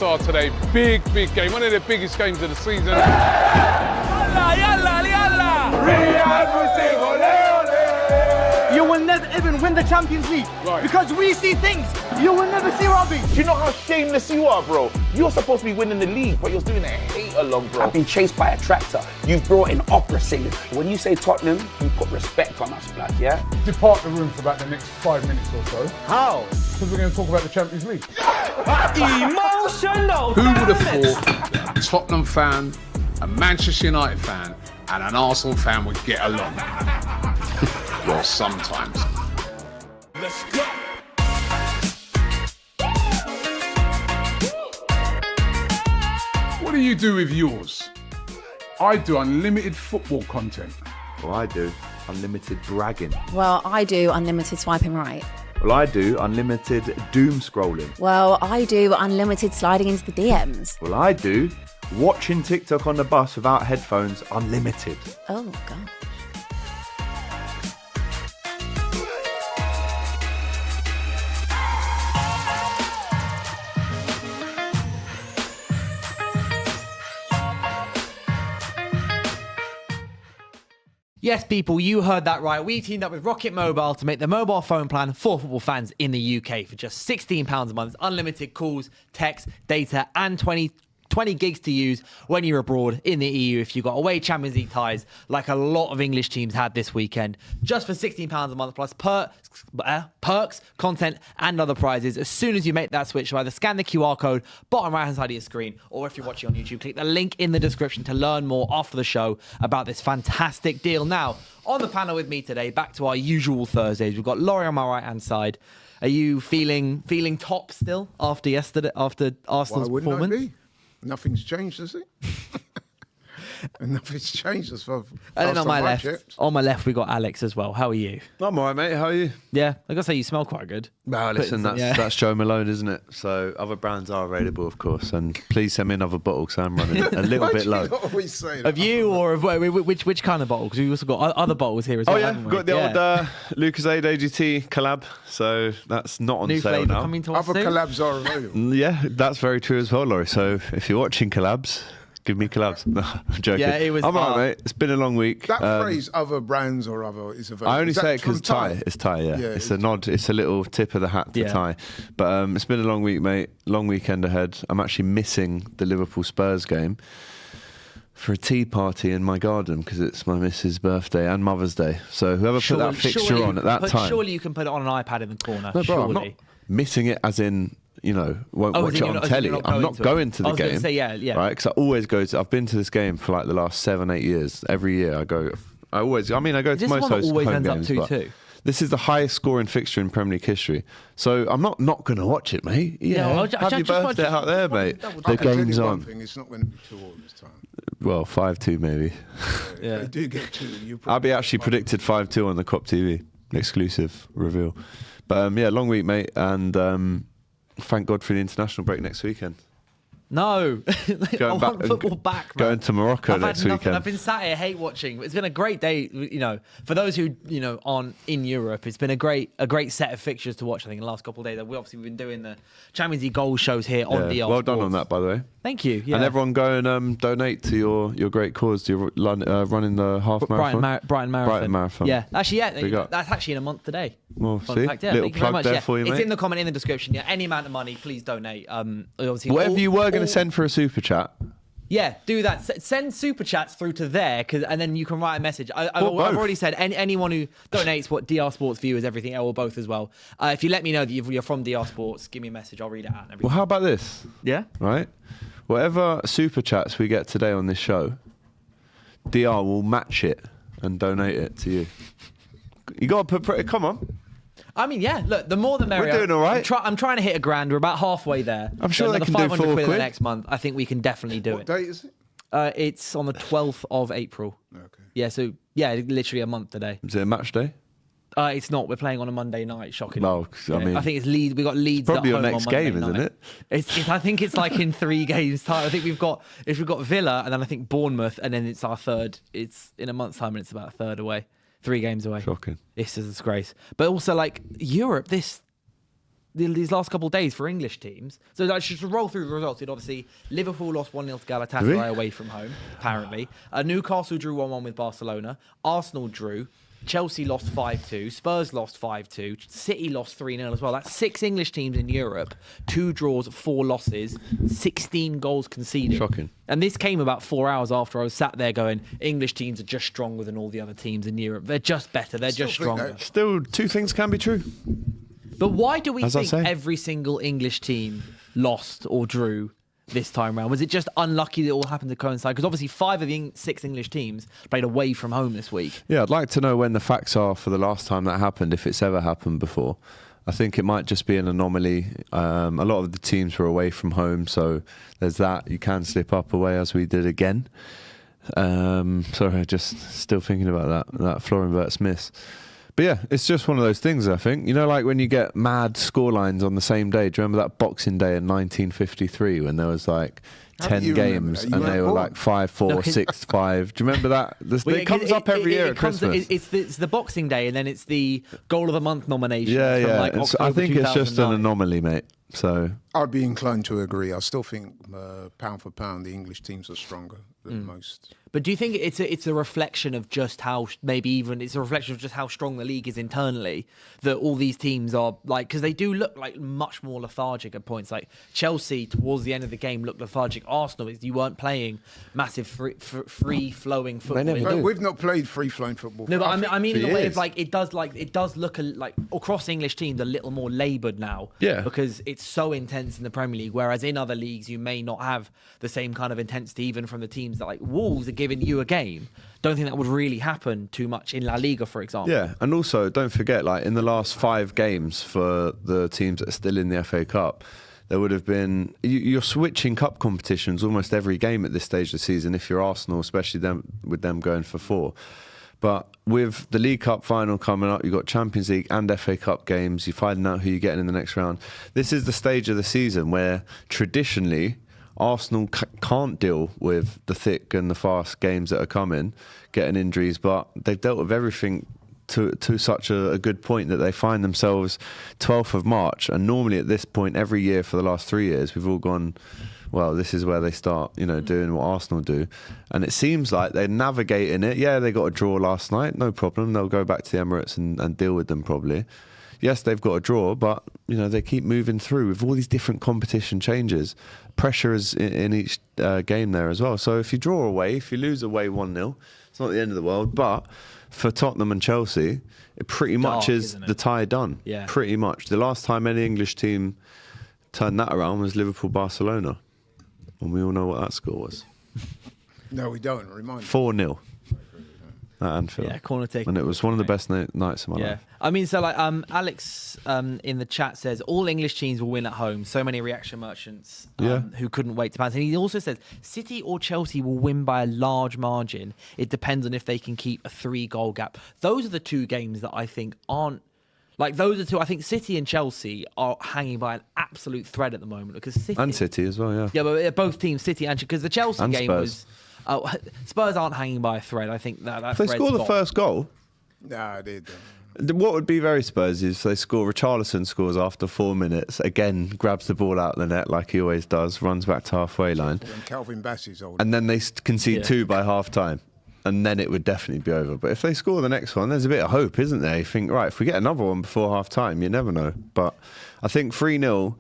Start today, big game, one of the biggest games of the season. You will never even win the Champions League because we see things you will never see, Robbie. Do you know how shameless you are, bro? You're supposed to be winning the league, but you're doing a hate-along, bro. I've been chased by a tractor. You've brought in opera singers. When you say Tottenham, you put respect on us, blood, yeah? Depart the room for about the next 5 minutes or so. How? Because we're going to talk about the Champions League. Emotional. Who would have thought a Tottenham fan, a Manchester United fan, and an Arsenal fan would get along? Well, sometimes. Let's go. What do you do with yours? I do unlimited football content. Well, I do unlimited bragging. Well, I do unlimited swiping right. Well, I do unlimited doom scrolling. Well, I do unlimited sliding into the DMs. Well, I do watching TikTok on the bus without headphones unlimited. Oh, God. Yes, people, you heard that right. We teamed up with Rocket Mobile to make the mobile phone plan for football fans in the UK for just £16 a month. Unlimited calls, text, data, and 20 gigs to use when you're abroad in the EU if you've got away Champions League ties like a lot of English teams had this weekend. Just for £16 a month plus perks, content, and other prizes. As soon as you make that switch, either scan the QR code bottom right hand side of your screen, or if you're watching on YouTube, click the link in the description to learn more after the show about this fantastic deal. Now, on the panel with me today, back to our usual Thursdays, we've got Laurie on my right hand side. Are you feeling top still after Arsenal's performance? Nothing's changed, has it? And nothing's changed as far And then on my left, we got Alex as well. How are you? I'm all right, mate. How are you? Yeah, I gotta say you smell quite good. Well, listen, that's Joe Malone, isn't it? So other brands are available, of course, and please send me another bottle because I'm running a little bit low. Always say that? Of you or of which kind of bottle? Because we've also got other bottles here as well. Oh yeah, haven't we? got the old Lucozade AGT collab, so that's not on New sale flavour now. coming to us Other soon. collabs are available. Yeah, that's very true as well, Laurie. So if you're watching collabs, give me collabs. No, I'm joking. Yeah, it was. I'm all right, mate. It's been a long week. That phrase, other brands or other, is available. I only Is that say it because from Thai. It's Thai, yeah. It's a nod. It's a little tip of the hat to Yeah. Thai. But it's been a long week, mate. Long weekend ahead. I'm actually missing the Liverpool Spurs game for a tea party in my garden because it's my missus' birthday and Mother's Day. So whoever put that fixture on at that time. Surely you can put it on an iPad in the corner. No, bro, surely. I'm not missing it as in, won't Oh, watch as in it you're on not- telly. you're not I'm not going to the I was gonna game. say, yeah. Right, because I always go to. I've been to this game for like the last 7-8 years. Every year I go. I go Is to this most one that always home ends up games. 2-2? but This is the highest scoring fixture in Premier League history. So I'm not going to watch it, mate. Yeah, happy birthday out there, mate. I The can tell game's you one on. thing, it's not going to be 2-all this time. Well, 5-2 maybe. Yeah. They do get 2. I'll be actually predicted 5-2 on the Cop TV exclusive reveal. But yeah, long week, mate, and thank God for the international break next weekend. No, I want football back, man. Going to Morocco next weekend. I've been sat here hate watching. It's been a great day, for those who aren't in Europe. It's been a great set of fixtures to watch. I think in the last couple of days, we've been doing the Champions League goal shows here on the. Well done on that, by the way. Thank you. Yeah. And everyone go and donate to your great cause. You're running the half marathon. Brighton Marathon. Yeah, actually, Big up. that's actually in a month today. Well, Fun see, fact, yeah. little Thank you very plug much. there Yeah. for you, It's mate. in the comment in the description. Yeah, any amount of money, please donate. Obviously, Whatever you were going to send for a super chat. Yeah, do that. Send super chats through to there, and then you can write a message. I've already said anyone who donates, what DR Sports viewers, everything, or both as well. If you let me know that you're from DR Sports, give me a message. I'll read it out. And everything. Well, how about this? Yeah. Right. Whatever super chats we get today on this show, DR will match it and donate it to you. You got to put. Come on. I mean, yeah. Look, the more the merrier. We're doing all right. I'm trying to hit $1,000. We're about halfway there. I'm sure so they another can do 500 £4 quid in the next month. I think we can definitely do What it. date is it? It's on the 12th of April. Okay. Yeah. So yeah, literally a month today. Is it a match day? It's not. We're playing on a Monday night. Shocking. No, I mean, I think it's Leeds. We got Leeds. probably at your home next on Monday game, isn't night. it? I think it's like in 3 games time. I think we've got Villa, and then I think Bournemouth, and then it's our third. It's in a month's time, and it's about a third away. 3 games away. Shocking. It's a disgrace. But also like Europe, this these last couple of days for English teams. So I should roll through the results. Obviously, Liverpool lost 1-0 to Galatasaray away from home, apparently. Newcastle drew 1-1 with Barcelona. Arsenal drew. Chelsea lost 5-2. Spurs lost 5-2. City lost 3-0 as well. That's 6 English teams in Europe. 2 draws, 4 losses, 16 goals conceded. Shocking. And this came about 4 hours after I was sat there going, English teams are just stronger than all the other teams in Europe. They're just better. They're just stronger. Still, 2 things can be true. But why do we As I think say. every single English team lost or drew this time round? Was it just unlucky that it all happened to coincide? Because obviously 5 of the 6 English teams played away from home this week. Yeah, I'd like to know when the facts are for the last time that happened, if it's ever happened before. I think it might just be an anomaly. A lot of the teams were away from home, so there's that. You can slip up away, as we did again. Sorry, just still thinking about that Florenbert's miss. But yeah, it's just one of those things, I think. You know, like when you get mad scorelines on the same day. Do you remember that Boxing Day in 1953 when there was like 10 games and they were like 5-4, 6-5? Do you remember that? It comes up every year at Christmas. It's the Boxing Day and then it's the Goal of the Month nomination. Yeah. I think it's just an anomaly, mate. So I'd be inclined to agree. I still think pound for pound, the English teams are stronger than most. But do you think it's a reflection of just how, maybe even it's a reflection of just how strong the league is internally, that all these teams are like, because they do look like much more lethargic at points. Like Chelsea towards the end of the game looked lethargic. Arsenal, you weren't playing massive free flowing football. We've not played free flowing football. No, but I mean in the way of like it does look like across English teams a little more laboured now. Yeah. Because it's so intense in the Premier League, whereas in other leagues you may not have the same kind of intensity, even from the teams that like Wolves are giving you a game. Don't think that would really happen too much in La Liga, for example. yeah, and also don't forget, like in the last 5 games for the teams that are still in the FA Cup, there would have been, you're switching cup competitions almost every game at this stage of the season if you're Arsenal, especially with them going for 4. But with the League Cup final coming up, you've got Champions League and FA Cup games. You're finding out who you're getting in the next round. This is the stage of the season where traditionally Arsenal can't deal with the thick and the fast games that are coming, getting injuries, but they've dealt with everything to such a good point that they find themselves 12th of March. And normally at this point every year for the last 3 years, we've all gone, well, this is where they start, doing what Arsenal do. And it seems like they're navigating it. Yeah, they got a draw last night, no problem. They'll go back to the Emirates and deal with them probably. Yes, they've got a draw, but they keep moving through with all these different competition changes. Pressure is in each game there as well. So if you draw away, if you lose away 1-0, it's not the end of the world. But for Tottenham and Chelsea, it pretty much is the tie done. Yeah. Pretty much. The last time any English team turned that around was Liverpool-Barcelona. And we all know what that score was. No, we don't. Remind me. 4-0. At Anfield. Yeah, corner taking. And it was one of the best nights of my life. I mean, so like Alex in the chat says all English teams will win at home. So many reaction merchants who couldn't wait to pounce. And he also says City or Chelsea will win by a large margin. It depends on if they can keep a 3-goal gap. Those are the 2 games that I think aren't like those are 2. I think City and Chelsea are hanging by an absolute thread at the moment because City as well, yeah. Yeah, but both teams, City and because the Chelsea and game Spurs. was. Spurs aren't hanging by a thread. I think that if they score the first goal. Nah, they don't. What would be very Spurs is they score. Richarlison scores after 4 minutes. Again, grabs the ball out of the net like he always does. Runs back to halfway line. When Calvin Bassey's old. And then they concede 2 by half time. And then it would definitely be over. But if they score the next one, there's a bit of hope, isn't there? You think, right, if we get another one before half time, you never know. But I think 3-0.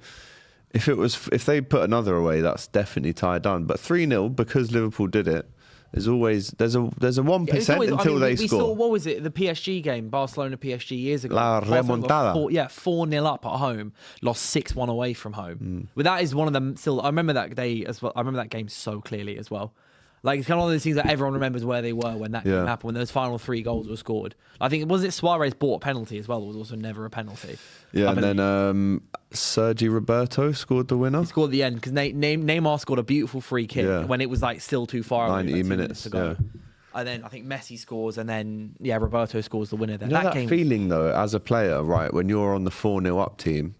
If they put another away, that's definitely tie done. But 3-0 because Liverpool did it. There's always there's a 1% until they score. We saw, what was it, the PSG game, Barcelona PSG years ago. La remontada. 4-0 up at home, lost 6-1 away from home. But that is one of them. Still, I remember that day as well. I remember that game so clearly as well. Like it's kind of one of those things that everyone remembers where they were when that game happened, when those final 3 goals were scored. I think Suarez bought a penalty as well. There was also never a penalty. Yeah, and then Sergi Roberto scored the winner. He scored at the end because Neymar scored a beautiful free kick when it was like still too far away. 90 minutes to go. Yeah. And then I think Messi scores, and then Roberto scores the winner. There. You know that feeling though, as a player, right, when you're on the 4-0 up team,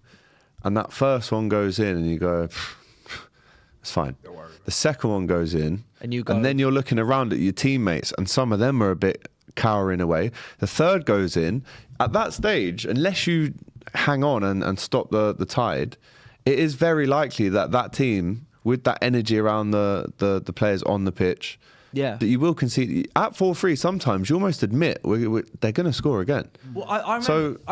and that first one goes in, and you go, it's fine. The second one goes in, and then you're looking around at your teammates, and some of them are a bit cowering away. The third goes in. At that stage, unless you hang on and stop the tide, it is very likely that team, with that energy around the players on the pitch, that you will concede. At 4-3, sometimes you almost admit they're going to score again. Well, I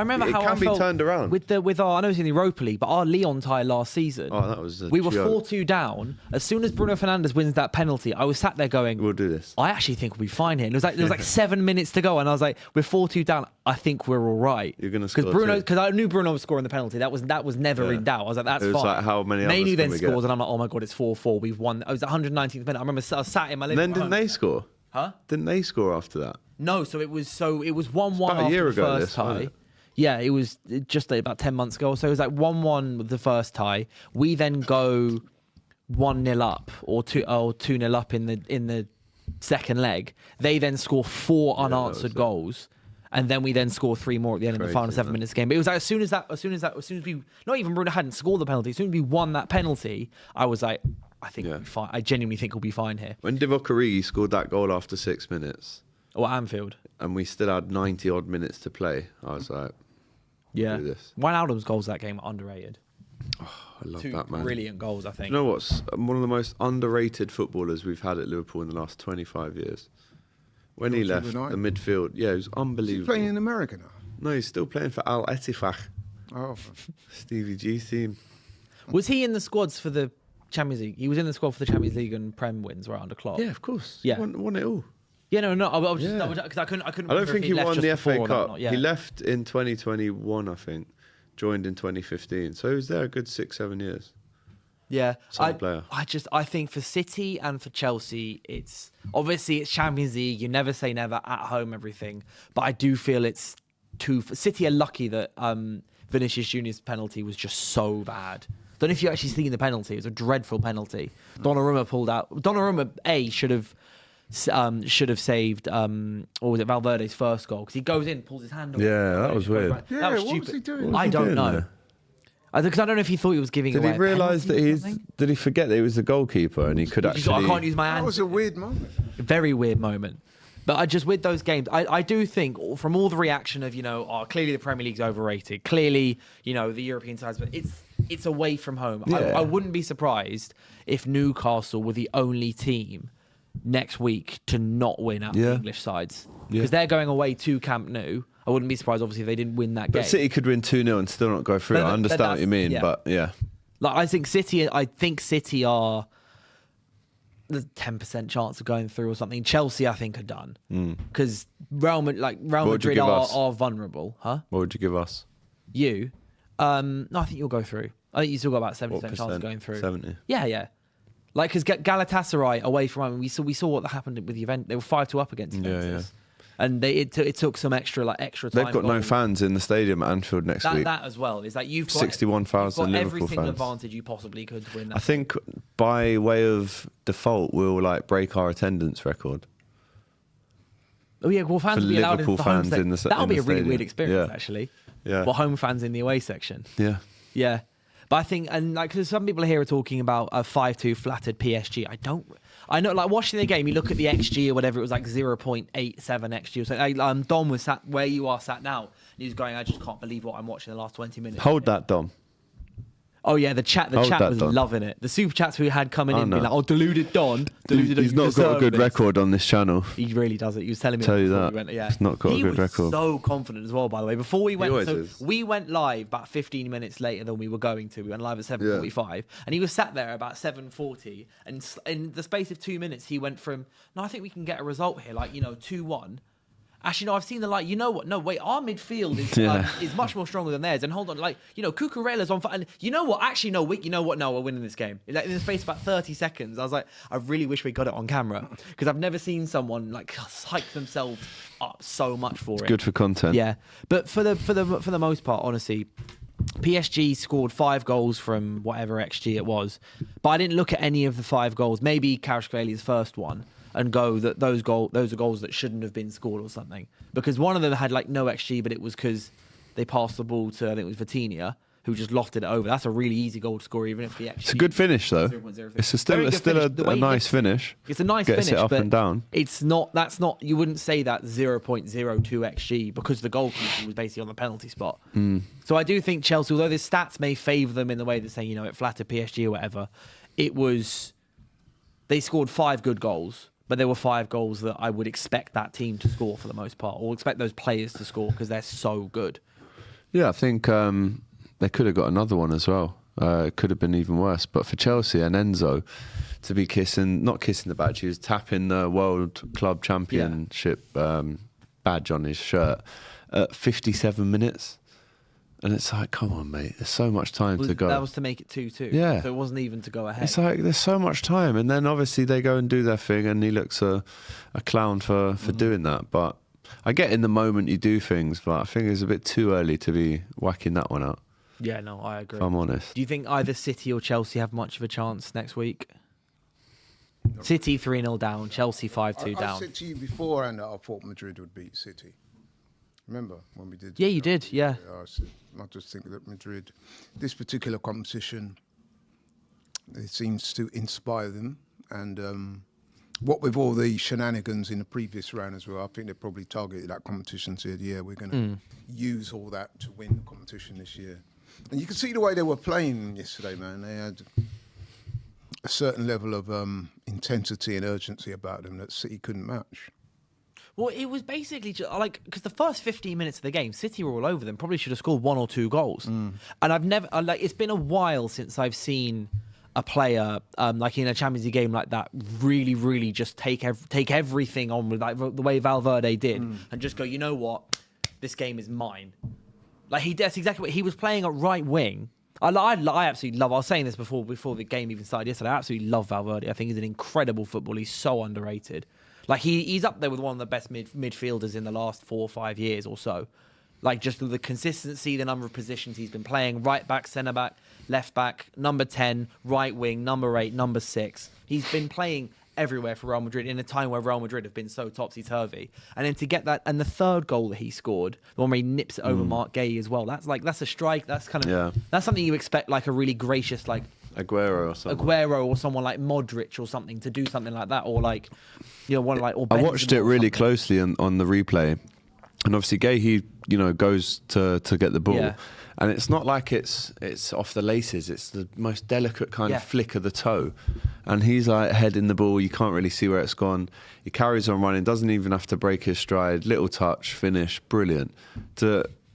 remember how it can I be felt turned around. with our, I know it's in the Europa League, but our Lyon tie last season. Oh, that was we were 4-2 down. As soon as Bruno Fernandes wins that penalty, I was sat there going, "We'll do this." I actually think we'll be fine here. And there was like 7 minutes to go, and I was like, "We're 4-2 down. I think we're all right." You're going to score because I knew Bruno was scoring the penalty. That was never in doubt. I was like, "That's it was fine." like, how many Mainly others then can we scores, get? and I'm like, "Oh my god, it's 4-4. We've won." I was 119th minute. I remember I was sat in my living room. Then didn't they score? Huh? Didn't they score after that? No, so it was 1-1 about a after year the ago, first this, wasn't tie. it? Yeah, it was just about 10 months ago. So it was like 1-1 with the first tie. We then go 1-0 up or 2-0 up in the second leg. They then score 4 unanswered goals. And then we then score 3 more at the end of the final 7 minutes game. But it was like as soon as we, not even Bruno hadn't scored the penalty, as soon as we won that penalty, I was like, I think we'll be fine. I genuinely think we'll be fine here. When Divock Origi scored that goal after 6 minutes, Or Anfield. and we still had 90 odd minutes to play, I was like, Yeah. do this. Wijnaldum's goals that game are underrated. I love 2 that man. brilliant goals, I think. You know what's one of the most underrated footballers we've had at Liverpool in the last 25 years? When he left the midfield, he was unbelievable. He's playing in America now. No, he's still playing for Al Ettifaq. Oh, Stevie G's team. Was he in the squads for the Champions League? He was in the squad for the Champions League and Prem wins right under Klopp. Yeah, of course. Yeah. He won it all. Yeah, no. I was just because I couldn't. I don't remember think if he left won just the FA before that or Cup. not. Yeah. He left in 2021, I think. Joined in 2015. So he was there a good 6-7 years. Yeah, Solid player. I think for City and for Chelsea, it's obviously it's Champions League. You never say never, at home, everything. But I do feel it's City are lucky that Vinicius Junior's penalty was just so bad. Don't know if you actually seen the penalty. It was a dreadful penalty. Donnarumma pulled out. Donnarumma should have saved or was it Valverde's first goal because he goes in, pulls his hand away. Yeah, that was weird. yeah. That was What stupid. was he doing? I don't know. Because I don't know if he thought he was giving Did away. he realise that did he forget that he was the goalkeeper and he could actually... I can't use my hand. That was a weird moment. Very weird moment. But with those games, I do think from all the reaction of, clearly the Premier League's overrated. Clearly, the European sides, but it's away from home. Yeah. I wouldn't be surprised if Newcastle were the only team next week to not win out of the English sides. Because they're going away to Camp Nou. I wouldn't be surprised, obviously, if they didn't win that game. But City could win 2-0 and still not go through. I understand what you mean, but yeah. Like I think City are the 10% chance of going through or something. Chelsea, I think, are done because Real Madrid are vulnerable, huh? What would you give us? You? No, I think you'll go through. I think you still got about 70% chance of going through. 70. Yeah. Like because Galatasaray away from home, we saw what happened with the event. They were 5-2 up against Juventus. And it took some extra time. They've got no fans in the stadium at Anfield next week. That as well is that you've got 61,000 you've got Liverpool every single fans. advantage you possibly could to win that. I think by way of default, we'll break our attendance record. Oh yeah, well, fans For will be allowed Liverpool in the home fans section. in the That'll in be the a really stadium. weird experience, Yeah. actually. Yeah. Well, home fans in the away section. Yeah. Yeah. But I think, and cause some people here are talking about a 5-2 flattered PSG. I know, watching the game, you look at the XG or whatever, it was 0.87 XG or something. Dom was sat where you are sat now, and he was going, I just can't believe what I'm watching the last 20 minutes. Hold that, Dom. Oh yeah, the chat was loving it. The super chats we had coming in, being like, deluded Don. He's not got a good record on this channel. He really doesn't. He was telling me. Tell you before that. we went, yeah. He's not got a good record. He was so confident as well, by the way. Before we went, always is. we went live about 15 minutes later than we were going to. We went live at 7:45, and he was sat there about 7:40, and in the space of 2 minutes, he went from, no, I think we can get a result here, 2-1. Actually, no, I've seen the you know what? No, wait, our midfield is much more stronger than theirs. And hold on, Cucurella's on fire. And you know what? Actually, no, no, we're winning this game. In the space of about 30 seconds, I was like, I really wish we got it on camera because I've never seen someone hype themselves up so much for it. Good for content. Yeah, but for the most part, honestly, PSG scored 5 goals from whatever XG it was, but I didn't look at any of the 5 goals. Maybe Kvaratskhelia first one. And go that those are goals that shouldn't have been scored or something, because one of them had no XG, but it was because they passed the ball to, I think it was Vitinha, who just lofted it over. That's a really easy goal to score, even if he actually... It's a good finish, though. 0.03. It's still a nice finish. It's a nice Gets finish, it up but and down. it's not... That's not... You wouldn't say that 0.02 XG because the goalkeeper was basically on the penalty spot. So I do think Chelsea, although the stats may favour them in the way they're saying, it flattered PSG or whatever, it was... They scored 5 good goals, but there were 5 goals that I would expect that team to score for the most part, or expect those players to score because they're so good. Yeah, I think they could have got another one as well. It could have been even worse. But for Chelsea and Enzo to be not kissing the badge, he was tapping the World Club Championship badge on his shirt at 57 minutes. And it's like, come on, mate. There's so much time to go. That was to make it 2-2. Yeah. So it wasn't even to go ahead. It's like, there's so much time. And then obviously they go and do their thing and he looks a clown for doing that. But I get in the moment you do things, but I think it's a bit too early to be whacking that one out. Yeah, no, I agree. If I'm honest. Do you think either City or Chelsea have much of a chance next week? City 3-0 down, Chelsea 5-2 down. I said to you beforehand that I thought Madrid would beat City. Remember when we did? Yeah, you did, yeah. I just think that Madrid, this particular competition, it seems to inspire them. And what with all the shenanigans in the previous round as well, I think they probably targeted that competition and said, yeah, we're going to use all that to win the competition this year. And you can see the way they were playing yesterday, man. They had a certain level of intensity and urgency about them that City couldn't match. Well, it was basically just because the first 15 minutes of the game, City were all over them. Probably should have scored 1 or 2 goals. And I've never it's been a while since I've seen a player like in a Champions League game like that really, really just take everything on with like the way Valverde did and just go, you know what, this game is mine. Like that's exactly what he was playing at right wing. I absolutely love. I was saying this before the game even started yesterday. I absolutely love Valverde. I think he's an incredible footballer. He's so underrated. Like he's up there with one of the best midfielders in the last 4 or 5 years or so. Like just the consistency, the number of positions he's been playing: right back, centre back, left back, number 10, right wing, number 8, number 6. He's been playing everywhere for Real Madrid in a time where Real Madrid have been so topsy-turvy. And then to get that, and the third goal that he scored, the one where he nips it over Mark Gay as well, that's a strike. That's kind of that's something you expect like a really gracious like Aguero or someone like Modric or something to do something like that, or like one like. Or I watched it really closely on the replay, and obviously Gay he goes to get the ball, and it's not like it's off the laces. It's the most delicate kind of flick of the toe, and he's like heading the ball. You can't really see where it's gone. He carries on running, doesn't even have to break his stride. Little touch, finish, brilliant.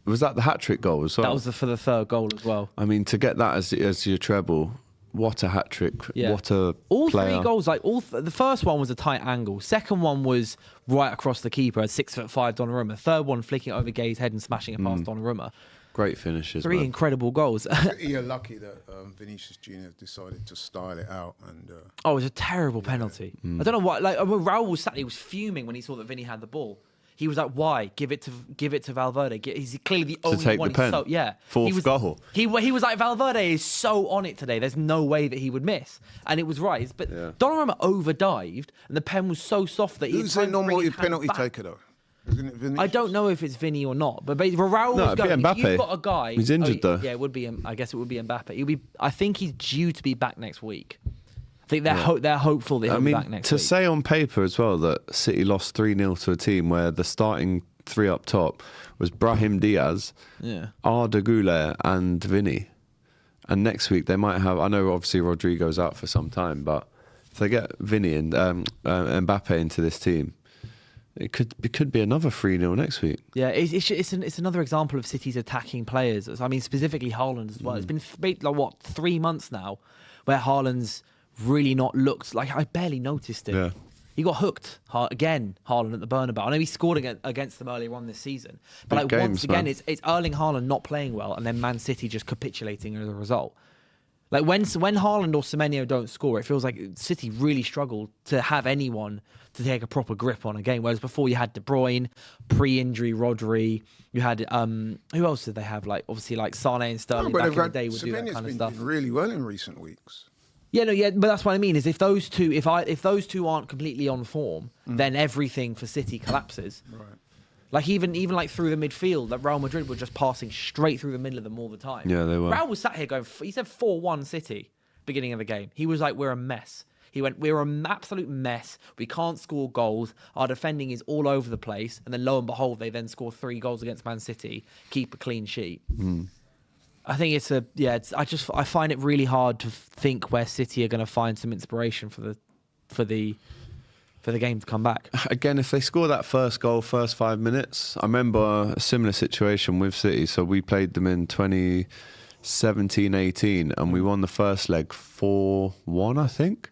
Was that the hat-trick goal as well? That was for the third goal as well. I mean, to get that as your treble. What a hat-trick. Yeah. What a all player. 3 goals, the first one was a tight angle. Second one was right across the keeper at 6'5" Donnarumma. Third one flicking it over Gay's head and smashing it past Donnarumma. Great finishes. 3 incredible goals. You're lucky that Vinicius Jr. decided to style it out. And it was a terrible penalty. I don't know why. Like Raul was fuming when he saw that Vinny had the ball. He was like, "Why give it to Valverde? He's clearly the only take one." The pen. Fourth goal. He was like, Valverde is so on it today. There's no way that he would miss, and it was right. But Donnarumma overdived, and the pen was so soft that who's the normal penalty taker though? Isn't it Vinicius? I don't know if it's Vinny or not, but basically Raul was going. Mbappe. If you've got a guy, he's injured though. Yeah, it would be. I guess it would be Mbappe. I think he's due to be back next week. I think they're hopeful that he'll be back next week. To say on paper as well that City lost 3-0 to a team where the starting 3 up top was Brahim Diaz, Arda Güler and Vinny. And next week they might have, I know obviously Rodrigo's out for some time, but if they get Vinny and Mbappe into this team, it could be another 3-0 next week. Yeah, it's another example of City's attacking players. I mean, specifically Haaland as well. It's been 3 months now where Haaland's really not looked like. I barely noticed it. Yeah. He got hooked again, Haaland at the Bernabeu. I know he scored against them earlier on this season, but once again, it's Erling Haaland not playing well, and then Man City just capitulating as a result. Like when Haaland or Semenyo don't score, it feels like City really struggle to have anyone to take a proper grip on a game. Whereas before you had De Bruyne, pre-injury Rodri, you had who else did they have? Like obviously like Sane and Sterling back in the day would do that kind of stuff. Been really well in recent weeks. Yeah, but that's what I mean. Is if those two aren't completely on form, then everything for City collapses. Right. Like even like through the midfield, like Real Madrid were just passing straight through the middle of them all the time. Yeah, they were. Real was sat here going, he said 4-1 City beginning of the game. He was like, we're a mess. He went, we're an absolute mess. We can't score goals. Our defending is all over the place. And then lo and behold, they then score 3 goals against Man City, keep a clean sheet. I think I find it really hard to think where City are going to find some inspiration for the game to come back. Again, if they score that first goal, first 5 minutes, I remember a similar situation with City. So we played them in 2017-18 and we won the first leg 4-1, I think.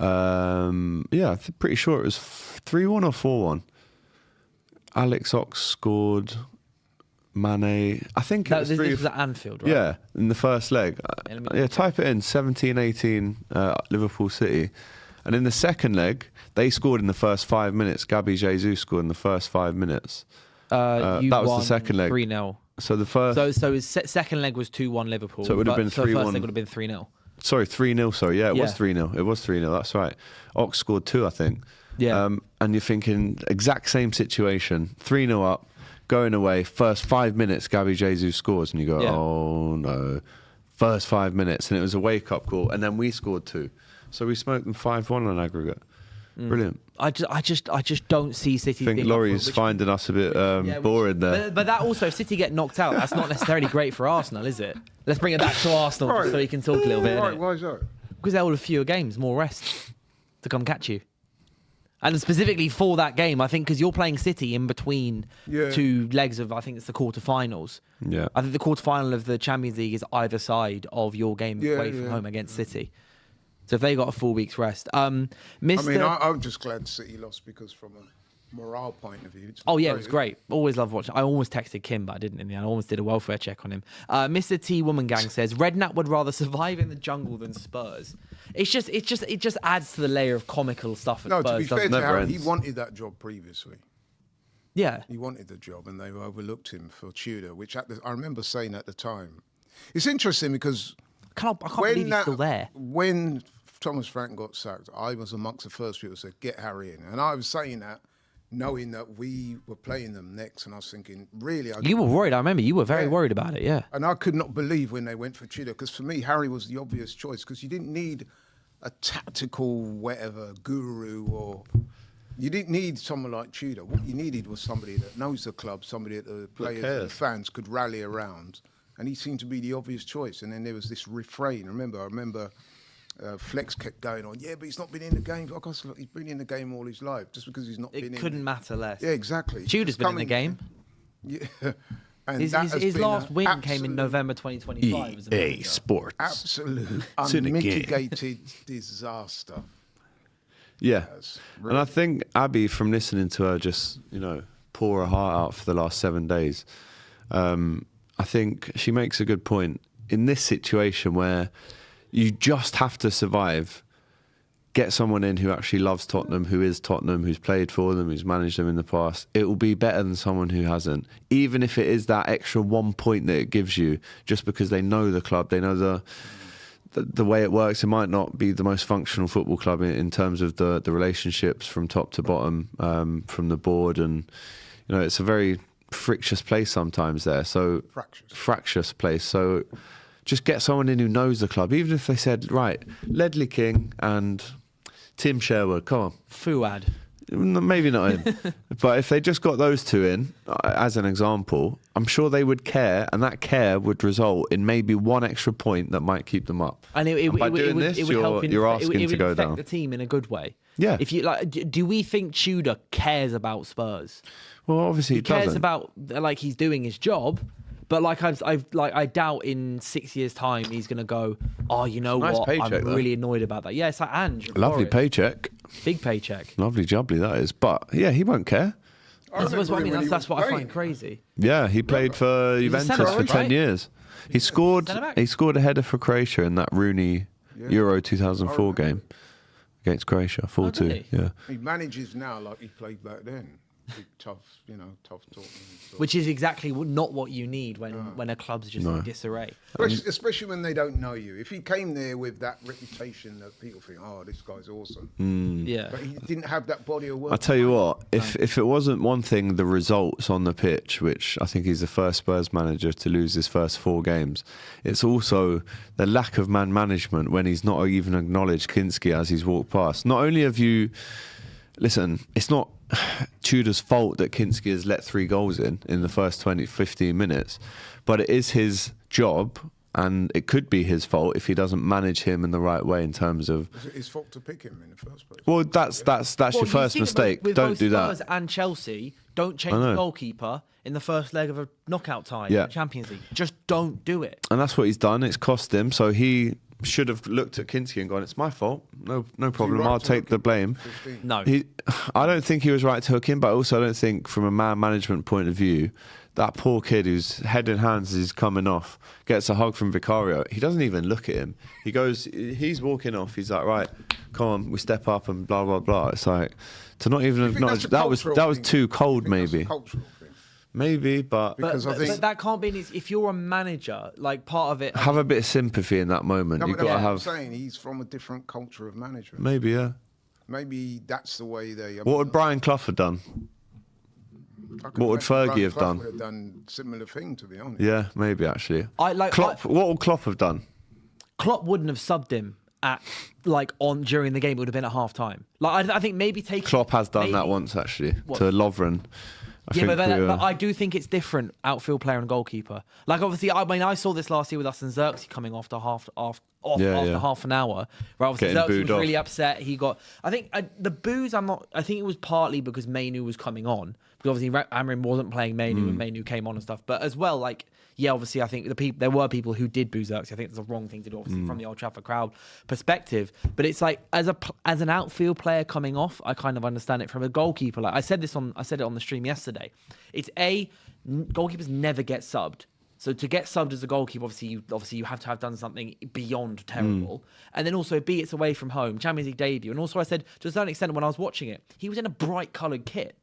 I'm pretty sure it was 3-1 or 4-1. Alex Ox scored. Mane, I think it was this was at Anfield, right? Yeah, in the first leg. Type it in, 17-18 Liverpool City. And in the second leg, they scored in the first 5 minutes. Gabi Jesus scored in the first 5 minutes. That was the second leg. 3-0. So the first... So his second leg was 2-1 Liverpool. So it would have been 3-1. So the first leg would have been 3-0. Sorry, 3-0, sorry. Yeah, it was 3-0. It was 3-0, that's right. Ox scored 2, I think. Yeah. And you're thinking, exact same situation, 3-0 up, going away, first 5 minutes, Gabi Jesus scores, and you go, oh no. First 5 minutes, and it was a wake-up call, and then we scored 2. So we smoked them 5-1 on aggregate. Brilliant. I just don't see City. I think Laurie's finding us a bit boring there. But that also, if City get knocked out, that's not necessarily great for Arsenal, is it? Let's bring it back to Arsenal so you can talk a little bit. Right, why is that? Because they'll have fewer games, more rest to come catch you. And specifically for that game, I think because you're playing City in between 2 legs of, I think it's the quarterfinals. Yeah. I think the quarterfinal of the Champions League is either side of your game away from home against City. So if they got a full week's rest. I'm just glad City lost because from a morale point of view. It was great. Always love watching. I almost texted Kim, but I didn't in the end. I almost did a welfare check on him. Mr. T Woman Gang says Redknapp would rather survive in the jungle than Spurs. It just adds to the layer of comical stuff. No, Spurs, to be fair to Harry, he wanted that job previously. Yeah, he wanted the job, and they overlooked him for Tudor, which I remember saying at the time. It's interesting because I can't believe he's still there. When Thomas Frank got sacked, I was amongst the first people who said, get Harry in. And I was saying that knowing that we were playing them next, and I was thinking, really? You were worried. I remember you were very worried about it, yeah. And I could not believe when they went for Tudor, because for me, Harry was the obvious choice, because you didn't need a tactical whatever guru, or you didn't need someone like Tudor. What you needed was somebody that knows the club, somebody that the players and the fans could rally around. And he seemed to be the obvious choice. And then there was this refrain. I remember Flex kept going on, but he's not been in the game. Like I said, look, he's been in the game all his life. Just because he's not been in it. It couldn't matter less. Yeah, exactly. Tudor's been in the game. Yeah. And his last win came in November 2025. EA Sports. Absolute unmitigated disaster. Yeah. Really. And I think Abby, from listening to her just, pour her heart out for the last 7 days, I think she makes a good point. In this situation where you just have to survive, get someone in who actually loves Tottenham, who is Tottenham, who's played for them, who's managed them in the past. It will be better than someone who hasn't, even if it is that extra 1 point that it gives you, just because they know the club, they know the way it works. It might not be the most functional football club in terms of the relationships from top to bottom, from the board, and it's a very fractious place sometimes there. So fractious place. So just get someone in who knows the club. Even if they said, right, Ledley King and Tim Sherwood, come on. Fuad. Maybe not him. But if they just got those 2 in, as an example, I'm sure they would care, and that care would result in maybe 1 extra point that might keep them up. And by doing this, you're asking to go down. It would affect the team in a good way. Yeah. If you do we think Tudor cares about Spurs? Well, obviously he cares about he's doing his job. But I doubt in 6 years' time he's going to go, oh, you know nice what? Paycheck, I'm really annoyed about that. Yeah, it's like Ange. Lovely paycheck. Big paycheck. Lovely jubbly, that is. But yeah, he won't care. That's what I mean. That's what I find crazy. Yeah, he played for Juventus for 10 years. He scored a header for Croatia in that Rooney Euro 2004 game against Croatia, 4-2. Really? Yeah. He manages now like he played back then. big, tough talking. Which is exactly not what you need when a club's just in disarray. Especially when they don't know you. If he came there with that reputation that people think, oh, this guy's awesome. Yeah. But he didn't have that body of work. I tell you what, if it wasn't one thing, the results on the pitch, which I think he's the first Spurs manager to lose his first 4 games, it's also the lack of man management when he's not even acknowledged Kinský as he's walked past. Not only have you... Listen, it's not Tudor's fault that Kinský has let 3 goals in the first 15 minutes, but it is his job, and it could be his fault if he doesn't manage him in the right way in terms of... Is it his fault to pick him in the first place? Well, that's your first mistake. With Don't both do Spurs that. and Chelsea, don't change the goalkeeper in the first leg of a knockout tie in the Champions League. Just don't do it. And that's what he's done. It's cost him. So he should have looked at Kinský and gone, it's my fault. No problem. I'll take the blame. No. I don't think he was right to hook him, but also I don't think from a man management point of view, that poor kid who's head in hands as he's coming off, gets a hug from Vicario. He doesn't even look at him. He's walking off. He's like, right, come on, we step up and blah, blah, blah. It's like, to not even acknowledge, that was too cold maybe. Maybe, but Because I think but that can't be. If you're a manager, like part of it, have a bit of sympathy in that moment. No, You've but got to I'm have. saying he's from a different culture of management. Maybe, yeah. Maybe that's the way they. What would Brian Clough have done? What would Fergie have done? Would have done similar thing, to be honest. Yeah, maybe actually. What would Klopp have done? Klopp wouldn't have subbed him during the game. It would have been at half time. I think maybe take. Klopp has done that once actually to Lovren. But I do think it's different, outfield player and goalkeeper. Like, obviously, I saw this last year with us and Xerxes coming off after half an hour. Where obviously Xerxes was really upset. He got... I think the boos, I think it was partly because Mainu was coming on. Because obviously Amorim wasn't playing Mainu and Mainu came on and stuff. But as well, obviously, I think there were people who did boo Xerxes. I think it's the wrong thing to do, obviously, from the Old Trafford crowd perspective. But it's like, as an outfield player coming off, I kind of understand it. From a goalkeeper, like I said it on the stream yesterday. It's goalkeepers never get subbed. So to get subbed as a goalkeeper, obviously you have to have done something beyond terrible. And then also, B, it's away from home, Champions League debut. And also, I said, to a certain extent, when I was watching it, he was in a bright coloured kit.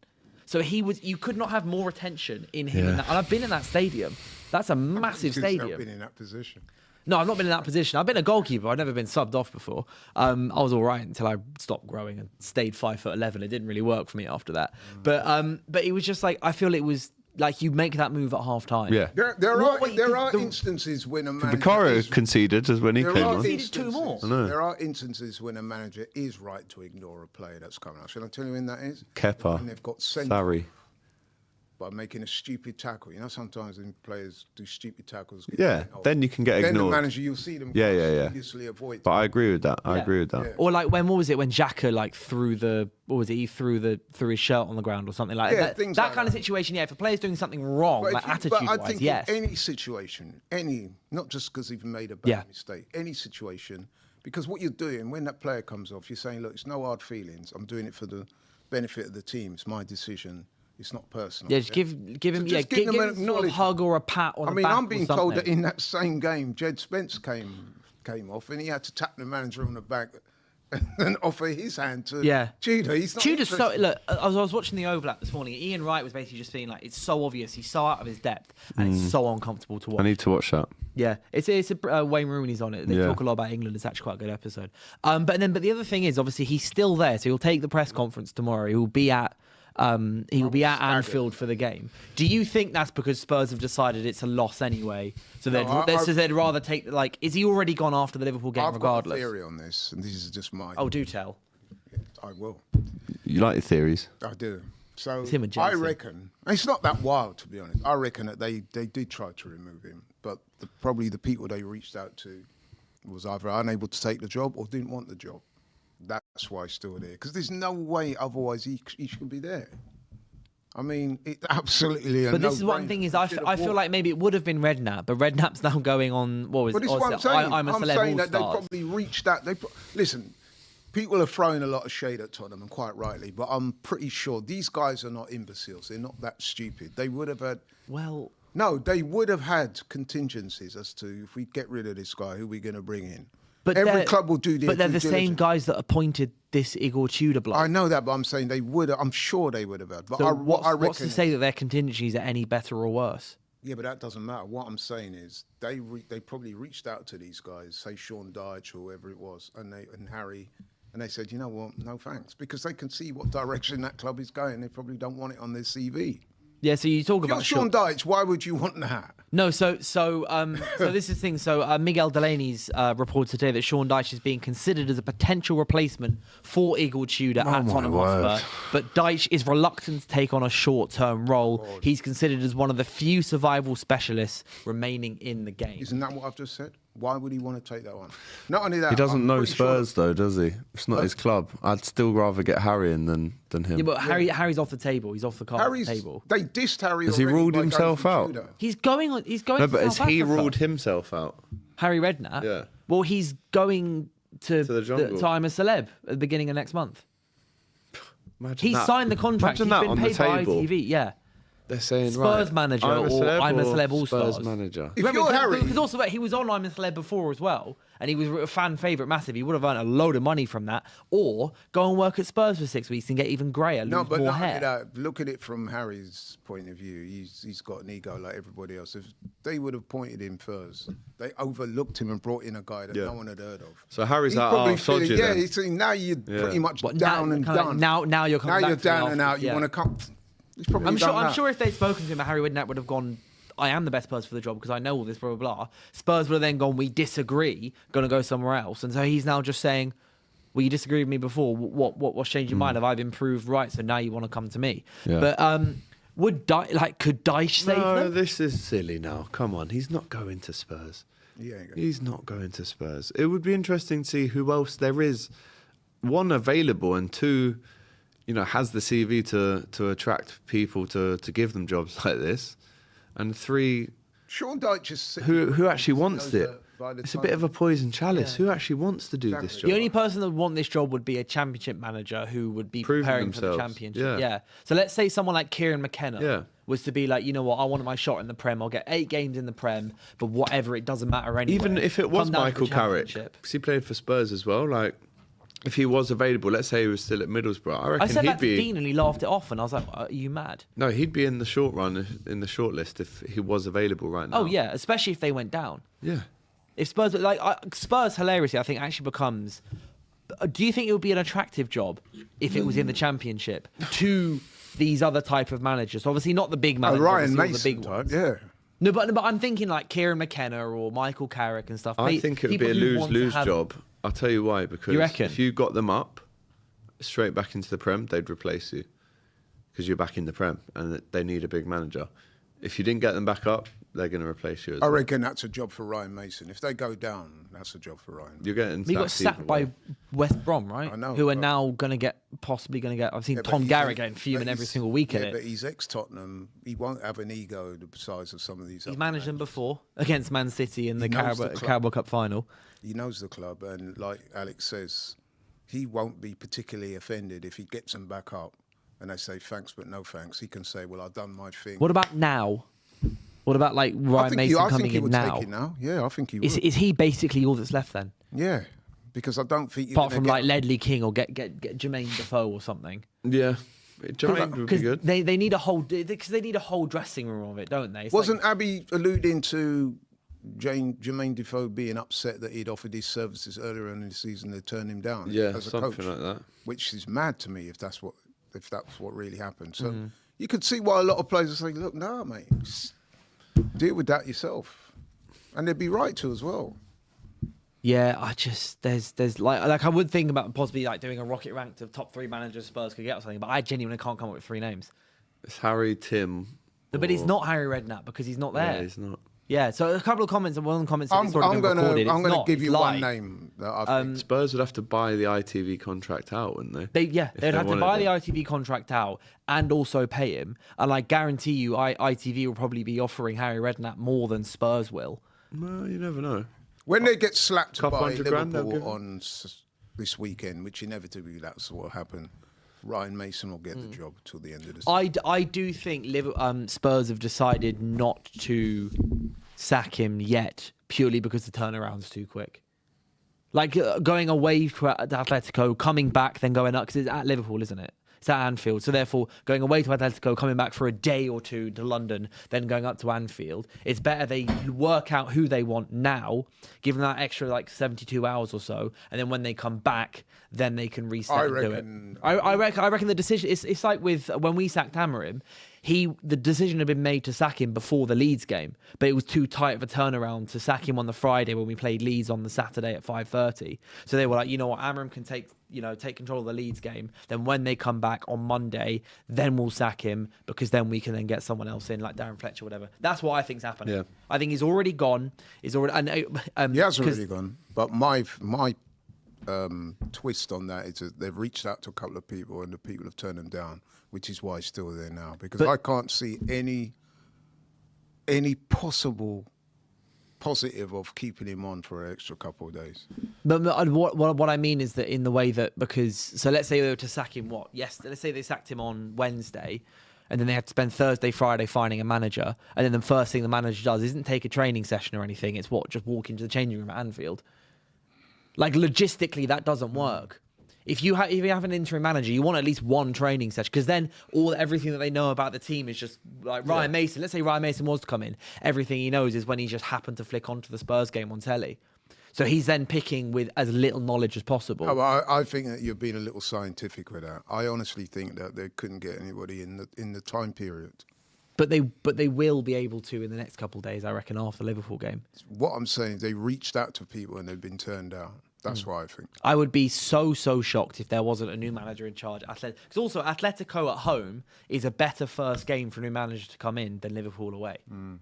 So you could not have more attention in him. And I've been in that stadium. That's a massive stadium. I've been in that position. No, I've not been in that position. I've been a goalkeeper. I've never been subbed off before. I was all right until I stopped growing and stayed 5'11". It didn't really work for me after that. But it was just like, I feel it was like you make that move at half time. Yeah. There are instances when a manager Vicario conceded as when he came on. Conceded 2 more. There are instances when a manager is right to ignore a player that's coming up. Shall I tell you when that is? Kepa. When they've got sent Sarri. by making a stupid tackle. You know, sometimes when players do stupid tackles. Yeah, then you can get ignored. Then the manager, you'll see them obviously avoid. But I agree with that. I agree with that. Yeah. Or like when Xhaka threw he threw his shirt on the ground or something like that. That kind of situation, if a player's doing something wrong, attitude-wise, I think in any situation, not just because he's made a bad mistake, any situation, because what you're doing when that player comes off, you're saying, look, it's no hard feelings. I'm doing it for the benefit of the team. It's my decision. It's not personal. Yeah, just give him a hug or a pat on the back. I'm being told that in that same game, Jed Spence came off and he had to tap the manager on the back and offer his hand to Tudor. Tudor's so look. I was watching the overlap this morning. Ian Wright was basically just being like, it's so obvious. He's so out of his depth and it's so uncomfortable to watch. I need to watch that. Yeah, it's Wayne Rooney's on it. They talk a lot about England. It's actually quite a good episode. But the other thing is, obviously, he's still there, so he'll take the press conference tomorrow. He will be at Anfield for the game. Do you think that's because Spurs have decided it's a loss anyway? So they'd rather take is he already gone after the Liverpool game regardless? I've got a theory on this, and this is just my. Oh, do tell. I will. You like your theories? I do. So him and I reckon it's not that wild, to be honest. I reckon that they did try to remove him, but probably the people they reached out to was either unable to take the job or didn't want the job. That's why he's still there. Because there's no way otherwise he should be there. I mean, it absolutely. But this is one thing is I feel like maybe it would have been Redknapp, but Redknapp's now going on. What was it? I'm saying. I'm saying that they probably reached that. Listen, people are throwing a lot of shade at Tottenham, and quite rightly. But I'm pretty sure these guys are not imbeciles. They're not that stupid. They would have had. No, they would have had contingencies as to if we get rid of this guy, who are we going to bring in. But Every club will do their But they're due the same diligence. guys that appointed this Igor Tudor bloke. I know that, but I'm saying they would. I'm sure they would have had. But So what I reckon. what's to say that their contingencies are any better or worse? Yeah, but that doesn't matter. What I'm saying is they probably reached out to these guys, say Sean Dyche or whoever it was, and Harry, and they said, you know what, no thanks, because they can see what direction that club is going. They probably don't want it on their CV. Yeah, so you talk If you're about Sean Dyche, why would you want that? No, so this is the thing. So Miguel Delaney's reported today that Sean Dyche is being considered as a potential replacement for Igor Tudor at Tottenham Hotspur. But Dyche is reluctant to take on a short-term role. He's considered as one of the few survival specialists remaining in the game. Isn't that what I've just said? Why would he want to take that one? Not only that, He doesn't I'm know pretty Spurs sure though, does he? It's not his club. I'd still rather get Harry in than him. Yeah, but Harry's off the table. He's off the card off the table. They dissed Harry. Has he already ruled by going himself for out? Tudor. He's going on. He's going. No, to but has South he Africa. ruled himself out? Harry Redknapp. Yeah. Well, he's going to the jungle. to I'm a Celeb at the beginning of next month. Imagine He's that. signed the contract. Imagine He's that been on paid the table. by ITV. Yeah. They're saying Spurs right, manager I'm a or celeb I'm a or celeb all Spurs stars. manager. If you're Harry, because also he was on I'm a Celeb before as well, and he was a fan favourite massive. He would have earned a load of money from that, or go and work at Spurs for 6 weeks and get even greyer, lose no, but more not only hair. that. Look at it from Harry's point of view. He's got an ego like everybody else. If they would have pointed him first, they overlooked him and brought in a guy that no one had heard of. So Harry's He's like, probably oh, sod you yeah, then. he's saying now you're pretty much What, down now, and kinda like, done. now you're coming now back you're to me down and after- out. You yeah. want to come. He's probably I'm done that. sure if they'd spoken to him, Harry Redknapp would have gone, I am the best person for the job because I know all this, blah, blah, blah. Spurs would have then gone, we disagree, going to go somewhere else. And so he's now just saying, well, you disagreed with me before. What's changed your mind? Have I been proved right? So now you want to come to me. Yeah. But could Dyche save No, them? this is silly now. Come on, he's not going to Spurs. He's not going to Spurs. It would be interesting to see who else there is, one, available, and two, has the CV to attract people to give them jobs like this, and three, Sean Dyche is who actually wants knows it. that by the It's a time- bit of a poison chalice. Who actually wants to do this job? The only person that would want this job would be a championship manager who would be Proving preparing for the themselves. championship. Yeah. So let's say someone like Kieran McKenna Yeah. was to be like, you know what, I wanted my shot in the Prem. I'll get 8 games in the Prem, but whatever, it doesn't matter anyway. Even if it was Come down to Michael the Carrick, championship. because he played for Spurs as well. Like, if he was available, let's say he was still at Middlesbrough, I reckon I said he'd that to be. Dean and he laughed it off, and I was like, are you mad? No, he'd be in the short run, in the short list, if he was available right now. Oh, yeah, especially if they went down. Yeah. If Spurs, Spurs, hilariously, I think actually becomes. Do you think it would be an attractive job if it was in the Championship to these other type of managers? Obviously, not the big managers, Ryan obviously all Mason the big type, ones. yeah. No, but I'm thinking like Kieran McKenna or Michael Carrick and stuff. I think it would be a People who want to lose-lose have- job. I'll tell you why. Because You reckon? if you got them up straight back into the Prem, they'd replace you because you're back in the Prem and they need a big manager. If you didn't get them back up, they're going to replace you as I well. reckon that's a job for Ryan Mason. If they go down, that's a job for Ryan. You're getting He got sacked by West Brom, right? I know, Who are but- now possibly going to get. I've seen Yeah, but Tom he's- Garrett getting fuming but every he's- single week at yeah, it. but he's ex-Tottenham. He won't have an ego the size of some of these. He's other managed them managers. before against Man City in the He knows the club. Carabao Cup final. He knows the club, and like Alex says, he won't be particularly offended if he gets them back up and they say thanks but no thanks. He can say, well, I've done my thing. What about now? What about like Ryan Mason I coming think he in would now? take it now. Yeah, I think he would. Is he basically all that's left then? Yeah, because I don't think you're Apart gonna from get- like Ledley King or get Jermaine Defoe or something. Yeah. Jermaine would be Because good. they need a whole dressing room of it, don't they? It's Wasn't like, Abby alluding to Jermaine Defoe being upset that he'd offered his services earlier in the season to turn him down Yeah, as a something coach? like that. Which is mad to me if that's what really happened. So Mm. you could see why a lot of players are saying, look, nah, mate, just deal with that yourself. And they'd be right to as well. yeah, there's like I would think about possibly like doing a rocket ranked of top 3 managers Spurs could get or something, but I genuinely can't come up with 3 names. It's Harry, Tim. But it's not Harry Redknapp because he's not there. Yeah, he's not. Yeah, so a couple of comments, and one of the comments I'm it's already been recorded. going It's to not, give it's you live. one name that I think. Spurs would have to buy the ITV contract out, wouldn't they? They'd they have to wanted buy the it. ITV contract out and also pay him. And I guarantee you, ITV will probably be offering Harry Redknapp more than Spurs will. Well, you never know. When they get slapped Couple by hundred grand, they'll Liverpool give him. on this weekend, which inevitably that's what will happen, Ryan Mason will get the job till the end of the season. I do think Spurs have decided not to sack him yet, purely because the turnaround's too quick. Like going away to Atletico, coming back, then going up, because it's at Liverpool, isn't it? It's at Anfield. So therefore, going away to Atletico, coming back for a day or two to London, then going up to Anfield. It's better they work out who they want now, give them that extra like 72 hours or so, and then when they come back, then they can reset and do it. I reckon the decision, it's like with when we sacked Amorim, the decision had been made to sack him before the Leeds game, but it was too tight of a turnaround to sack him on the Friday when we played Leeds on the Saturday at 5:30. So they were like, you know what, Amorim can take control of the Leeds game. Then when they come back on Monday, then we'll sack him, because then we can then get someone else in, like Darren Fletcher or whatever. That's what I think's happening. Yeah. I think he's already gone. He has already gone. But my twist on that is that they've reached out to a couple of people and the people have turned them down, which is why he's still there now. Because I can't see any possible positive of keeping him on for an extra couple of days. But what I mean is that in the way that, so let's say they were to sack him, let's say they sacked him on Wednesday, and then they had to spend Thursday, Friday finding a manager, and then the first thing the manager does isn't take a training session or anything, it's just walk into the changing room at Anfield. Like logistically, that doesn't work. If you have an interim manager, you want at least one training session, because then everything that they know about the team is just like Ryan Mason. Let's say Ryan Mason was to come in. Everything he knows is when he just happened to flick onto the Spurs game on telly. So he's then picking with as little knowledge as possible. I think that you're being a little scientific with that. I honestly think that they couldn't get anybody in the time period. But they will be able to in the next couple of days, I reckon, after the Liverpool game. What I'm saying, they reached out to people and they've been turned down. That's what I think. I would be so shocked if there wasn't a new manager in charge. Because also Atletico at home is a better first game for a new manager to come in than Liverpool away. I'm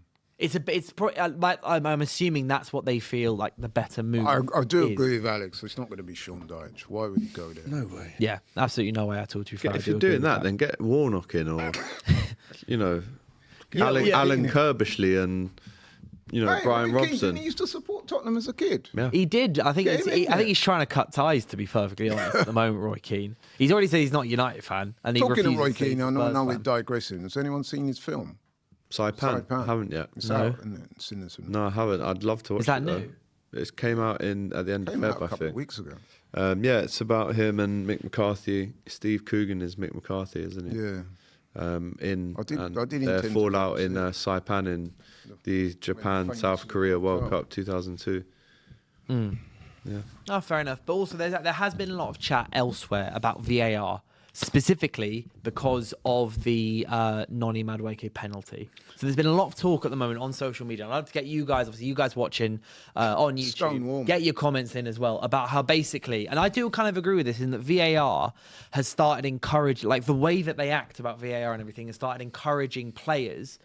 assuming that's what they feel like the better move. I do agree with Alex. It's not going to be Sean Dyche. Why would he go there? No way. Yeah, absolutely no way at all. If you're doing that, then get Warnock in, or Alan Kirbishley and. Brian Robson. He used to support Tottenham as a kid. Yeah. He did. I think he's trying to cut ties, to be perfectly honest, at the moment, Roy Keane. He's already said he's not a United fan. And Talking of Roy Keane, I know we're digressing. Has anyone seen his film? Saipan. I haven't yet. It's out, isn't it? No, I haven't. I'd love to watch it. Is that new? It came out at the end of Feb, a couple of weeks ago. It's about him and Mick McCarthy. Steve Coogan is Mick McCarthy, isn't he? Yeah. I did their fallout in Saipan in the Japan-South Korea World Cup 2002. Yeah. Oh, fair enough. But also there has been a lot of chat elsewhere about VAR, specifically because of the Noni Madueke penalty. So there's been a lot of talk at the moment on social media. I'd like to get you guys, obviously you guys watching on YouTube, get your comments in as well about how basically, and I do kind of agree with this, in that VAR has started encouraging, like the way that they act about VAR and everything has started encouraging players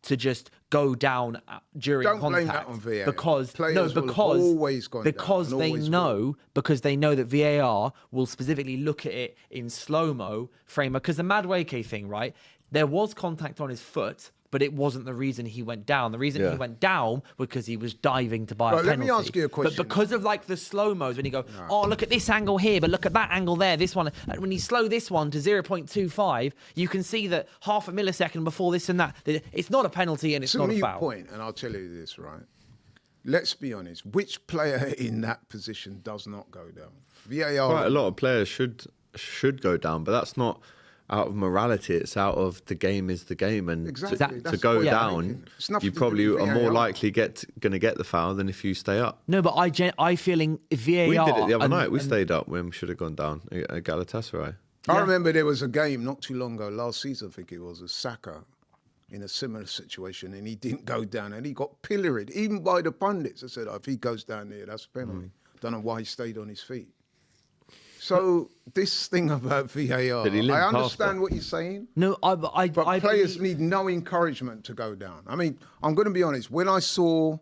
to just go down during Don't contact. blame that on VAR. Because Players will have always gone because down, they always know because they know that VAR will specifically look at it in slow-mo frame. Because the Madueke thing, right? There was contact on his foot, but it wasn't the reason he went down. The reason he went down was because he was diving to buy a penalty. Let me ask you a question. But because of like the slow-mos, when you go, oh, look at this angle here, but look at that angle there, this one. And when you slow this one to 0.25, you can see that half a millisecond before this and that. It's not a penalty and it's not a foul. Point, and I'll tell you this, right? Let's be honest. Which player in that position does not go down? VAR. Quite a lot of players should go down, but that's not out of morality. It's out of the game is the game, and to go down, you probably are more likely going to get the foul than if you stay up. No, but I feeling VAR. We did it the other night. We stayed up when we should have gone down at Galatasaray. I remember there was a game not too long ago, last season I think it was, a Saka in a similar situation, and he didn't go down, and he got pilloried, even by the pundits. I said, if he goes down there, that's a penalty. Don't know why he stayed on his feet. So this thing about VAR, I understand what you're saying. No, but players need no encouragement to go down. I mean, I'm going to be honest. When I saw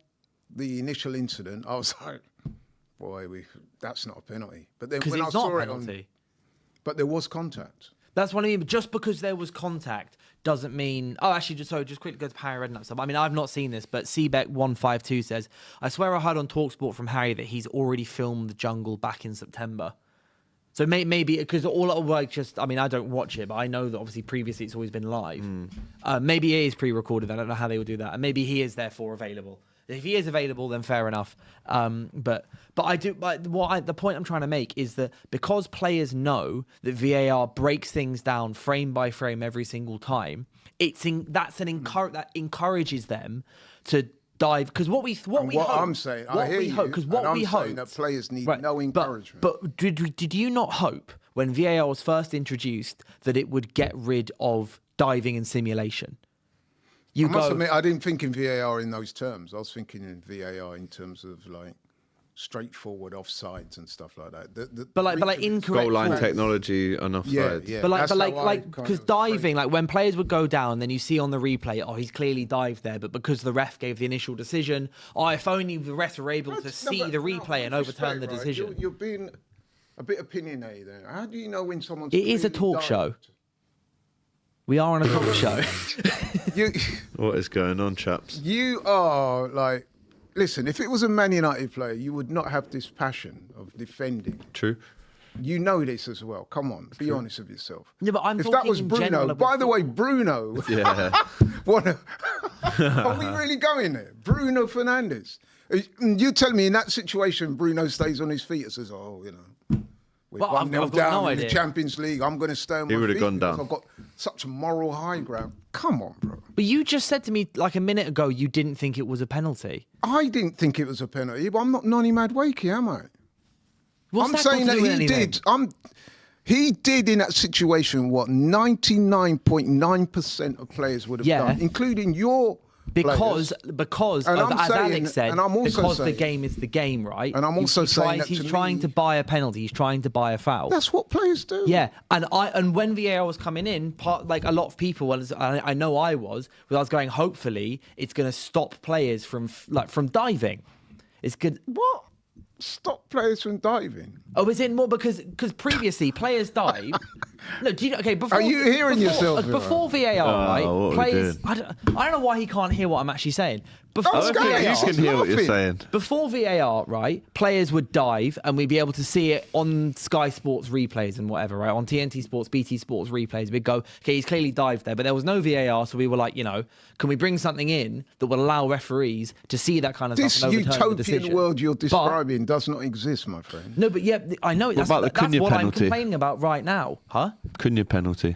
the initial incident, I was like, "Boy, that's not a penalty." But then when I saw it, but there was contact. That's what I mean. Just because there was contact doesn't mean. Oh, actually, just quickly go to Harry Redknapp stuff. I mean, I've not seen this, but Cbeck152 says, "I swear I heard on TalkSport from Harry that he's already filmed The Jungle back in September." So maybe because I mean, I don't watch it, but I know that obviously previously it's always been live. Maybe it is pre-recorded. I don't know how they would do that, and maybe he is therefore available. If he is available, then fair enough. But I do. But the point I'm trying to make is that because players know that VAR breaks things down frame by frame every single time, that encourages them to dive. Because what we I'm saying, I hear you. Because what we hope that players need right, no encouragement. But did you not hope when VAR was first introduced that it would get rid of diving and simulation? I must admit, I didn't think in VAR in those terms. I was thinking in VAR in terms of like straightforward offsides and stuff like that. But like incorrect goal line calls. technology and offside. Yeah. But like because diving, like when players would go down, then you see on the replay, oh, he's clearly dived there, but because the ref gave the initial decision, if only the refs were able to see the replay and overturn the decision. You're being a bit opinionated there. How do you know when someone's? It is a talk show. We are on a talk show. What is going on, chaps? You are like, listen, if it was a Man United player, you would not have this passion of defending. True. You know this as well. Come on, be honest with yourself. Yeah, but I'm if talking that was in Bruno, general by the way, Bruno. Yeah. Are we really going there? Bruno Fernandes. You tell me in that situation, Bruno stays on his feet and says, "Oh, you know, we're 1-0 down in the Champions League. I'm going to stay on my feet. He would have gone down. I've got such a moral high ground." Come on, bro. But you just said to me like a minute ago you didn't think it was a penalty. I didn't think it was a penalty, but I'm not Nonny Madueke, am I? What's I'm that saying got to that do with he anything? did. He did in that situation what 99.9% of players would have done, including your because players. as Alex said, and I'm also because saying, the game is the game, right? And I'm also saying he's trying to buy a penalty. He's trying to buy a foul. That's what players do. Yeah, and when VAR was coming in, like a lot of people, I know I was going. Hopefully, it's going to stop players from diving. It's good. What? Stop players from diving? Oh, is it more because previously players dive? No, do you okay? Before, are you hearing yourself? Before VAR, right? Players. I don't know why he can't hear what I'm actually saying. Before you can hear what you're saying. Before VAR, right? Players would dive, and we'd be able to see it on Sky Sports replays and whatever, right? On TNT Sports, BT Sports replays, we'd go, okay, he's clearly dived there, but there was no VAR, so we were like, can we bring something in that would allow referees to see that kind of this stuff? This utopian world you're describing does not exist, my friend. No, but yeah, I know. That's about the Cunha what penalty? I'm complaining about right now, huh? Cunha penalty.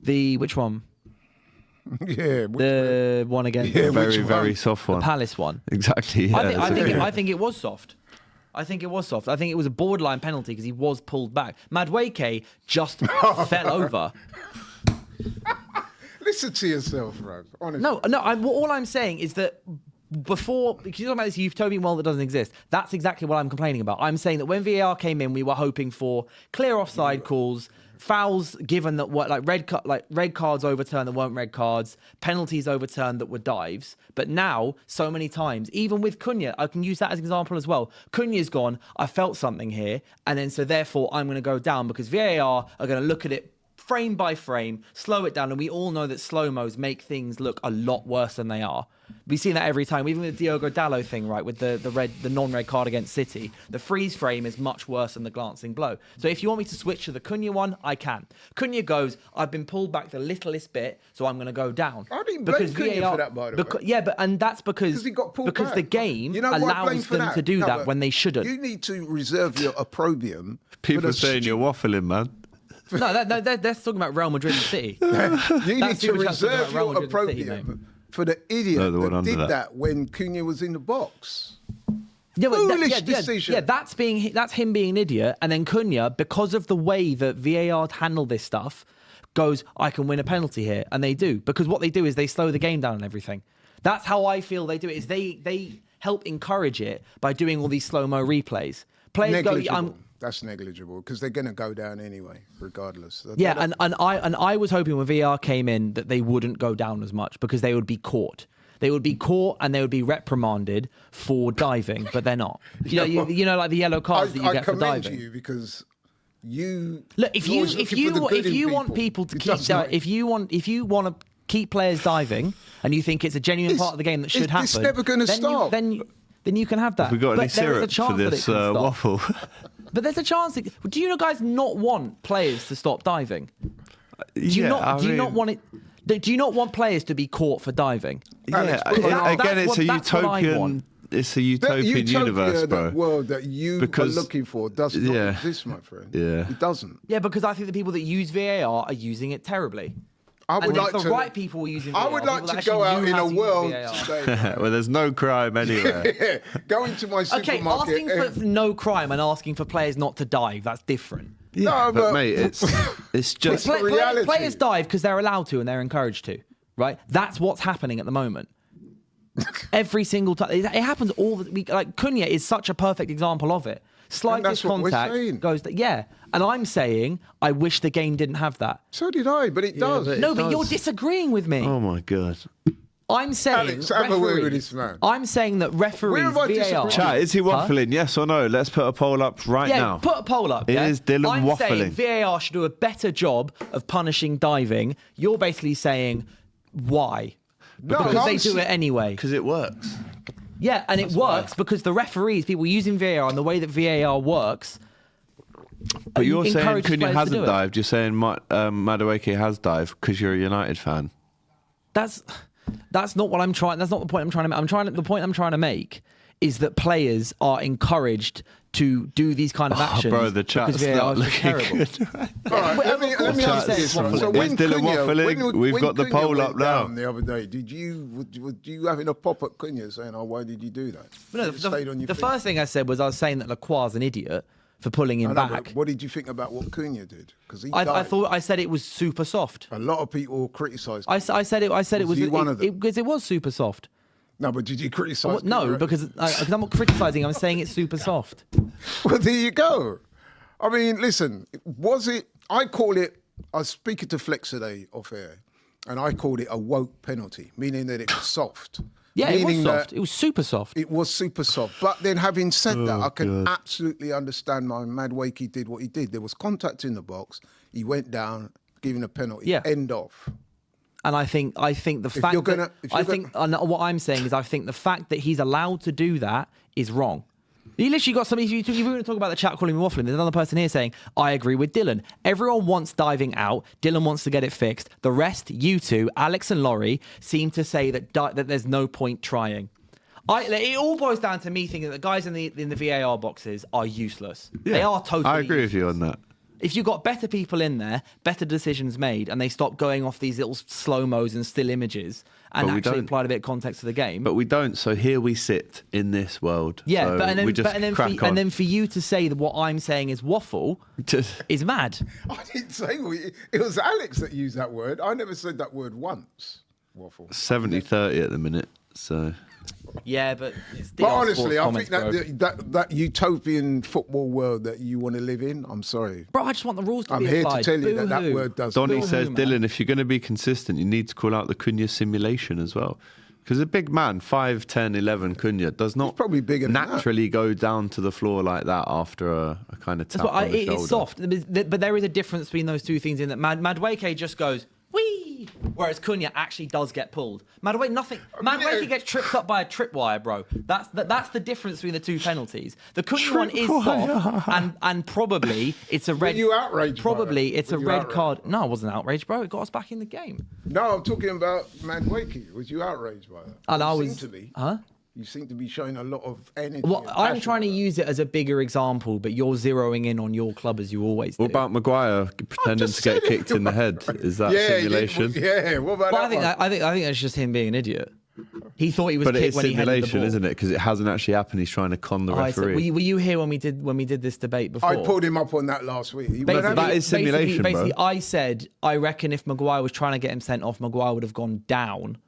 Which one? Yeah, the one against very soft one. The Palace one. Exactly. Yeah, I think it was soft. I think it was soft. I think it was a borderline penalty because he was pulled back. Madueke just fell over. Listen to yourself, Rose. Honestly. No. All I'm saying is that before, because you're talking about this utopian world that doesn't exist, that's exactly what I'm complaining about. I'm saying that when VAR came in, we were hoping for clear offside calls, fouls given that were red cards overturned that weren't red cards, penalties overturned that were dives. But now, so many times, even with Cunha, I can use that as an example as well. Cunha's gone, I felt something here, and then so therefore I'm going to go down because VAR are going to look at it frame by frame, slow it down, and we all know that slow-mos make things look a lot worse than they are. We've seen that every time, even with the Diogo Dalot thing, right, with the non-red card against City. The freeze frame is much worse than the glancing blow. So if you want me to switch to the Cunha one, I can. Cunha goes, I've been pulled back the littlest bit, so I'm going to go down. I didn't blame Cunha for that, by the way. Yeah, and that's because he got pulled because back. the game allows them that? to do that when they shouldn't. You need to reserve your opprobrium. People are saying you're waffling, man. No, that's talking about Real Madrid and City. You need to reserve your opprobrium for the idiot that did that when Cunha was in the box. Yeah, Foolish decision. Yeah, that's him being an idiot, and then Cunha, because of the way that VAR handle this stuff, goes, I can win a penalty here, and they do, because what they do is they slow the game down and everything. That's how I feel they do it. Is they help encourage it by doing all these slow-mo replays. Players go, that's negligible because they're going to go down anyway, regardless. Yeah, and I was hoping when VR came in that they wouldn't go down as much because they would be caught. They would be caught and they would be reprimanded for diving, but they're not. You know, like the yellow cards that you get for diving. I commend you because you look. If you want people to keep if you want to keep players diving and you think it's a genuine part of the game that should happen, it's never going to stop. Then you can have that. Have we got any syrup for this waffle? But there's a chance. Do you guys not want players to stop diving? Do you not want it? Do you not want players to be caught for diving? Yeah, again, it's a utopian it's a utopian universe, bro. That world that you are looking for does not exist, my friend. Yeah. It doesn't. Yeah, because I think the people that use VAR are using it terribly. I would like the to. right people are using VAR. I would like to go out in a world today. Well, there's no crime anywhere. Go into my supermarket. Okay, asking for no crime and asking for players not to dive, that's different. Yeah, No, but mate, it's just reality. Players dive because they're allowed to and they're encouraged to, right? That's what's happening at the moment. Every single time. It happens all the week. Like, Cunha is such a perfect example of it. Slightest contact goes... Yeah, and I'm saying I wish the game didn't have that. So did I, but it does. But you're disagreeing with me. Oh, my God. I'm saying... Alex, have a word with this man. I'm saying that referees, VAR... Chat, is he waffling? Yes or no? Let's put a poll up now. Yeah, put a poll up. It is Dylan I'm waffling. saying VAR should do a better job of punishing diving. You're basically saying, why? Because they do it anyway. Because it works. Yeah, and it works because the referees, people using VAR and the way that VAR works... But you're saying encourages Cunha players to do hasn't it. dived. You're saying Madueke has dived because you're a United fan. That's not what I'm trying. That's not the point I'm trying to make. The point I'm trying to make is that players are encouraged to do these kind of actions. Bro, the chat's because VAR not is looking terrible. good. All right, let me ask this. So when Dylan Cunha, waffling. We've got the Cunha poll went up now. down the other day, did you having a pop at Cunha saying, "Oh, why did you do that"? No, Stayed on your the feet. first thing I said was I was saying that Lacroix's an idiot for pulling him I know, back. but what did you think about what Cunha did? Because I said it was super soft. a lot of people criticised. I said it was you one of them? because it was super soft. No, but did you criticise? No, because I'm not criticising. I'm saying it's super soft. Well, there you go. I mean, listen, was it? I call it. I was speaking to Flex today off air, and I called it a woke penalty, meaning that it was soft. Yeah, it was Meaning soft. that It was super soft. It was super soft. But then having said that, I can absolutely understand why Madueke did what he did. There was contact in the box. He went down, giving a penalty. Yeah. End off. And I think the fact what I'm saying is I think the fact that he's allowed to do that is wrong. You literally got somebody. If you're going to talk about the chat calling me waffling, there's another person here saying I agree with Dylan. Everyone wants diving out. Dylan wants to get it fixed. The rest, you two, Alex and Laurie, seem to say that there's no point trying. It all boils down to me thinking that the guys in the VAR boxes are useless. Yeah, they are totally. I agree with you on that. If you've got better people in there, better decisions made, and they stop going off these little slow-mos and still images and actually apply a bit of context to the game. But we don't, so here we sit in this world. Yeah, so and then for you to say that what I'm saying is waffle is mad. I didn't say it was Alex that used that word. I never said that word once. Waffle. 70-30 at the minute, so... Yeah, but honestly, I think that utopian football world that you want to live in, I'm sorry. Bro, I just want the rules to be applied. I'm applied. here to tell you that word does. Donny says, Dylan, if you're going to be consistent, you need to call out the Cunha simulation as well. Because a big man, 5'10", 11 Cunha, does not probably bigger naturally go down to the floor like that after a kind of tap on the shoulder. It's soft, but there is a difference between those two things in that Madueke just goes, whee! Whereas Cunha actually does get pulled. Madueke gets tripped up by a tripwire, bro. That's the difference between the two penalties. The Cunha one is soft, and probably it's a red. Were you outraged? Probably it's a red card. No, I wasn't outraged, bro. It got us back in the game. No, I'm talking about Madueke. Was you outraged by that? And I was. Seem to be. Huh? You seem to be showing a lot of energy. Well, I'm trying to use it as a bigger example, but you're zeroing in on your club as you always do. What about Maguire pretending to get kicked in the head? Is that simulation? Yeah, what about that? I think that's just him being an idiot. He thought he was kicked when he had the ball. But it's simulation, isn't it? Because it hasn't actually happened. He's trying to con the referee. Were you here when we did this debate before? I pulled him up on that last week. That is simulation, basically, bro. I said I reckon if Maguire was trying to get him sent off, Maguire would have gone down.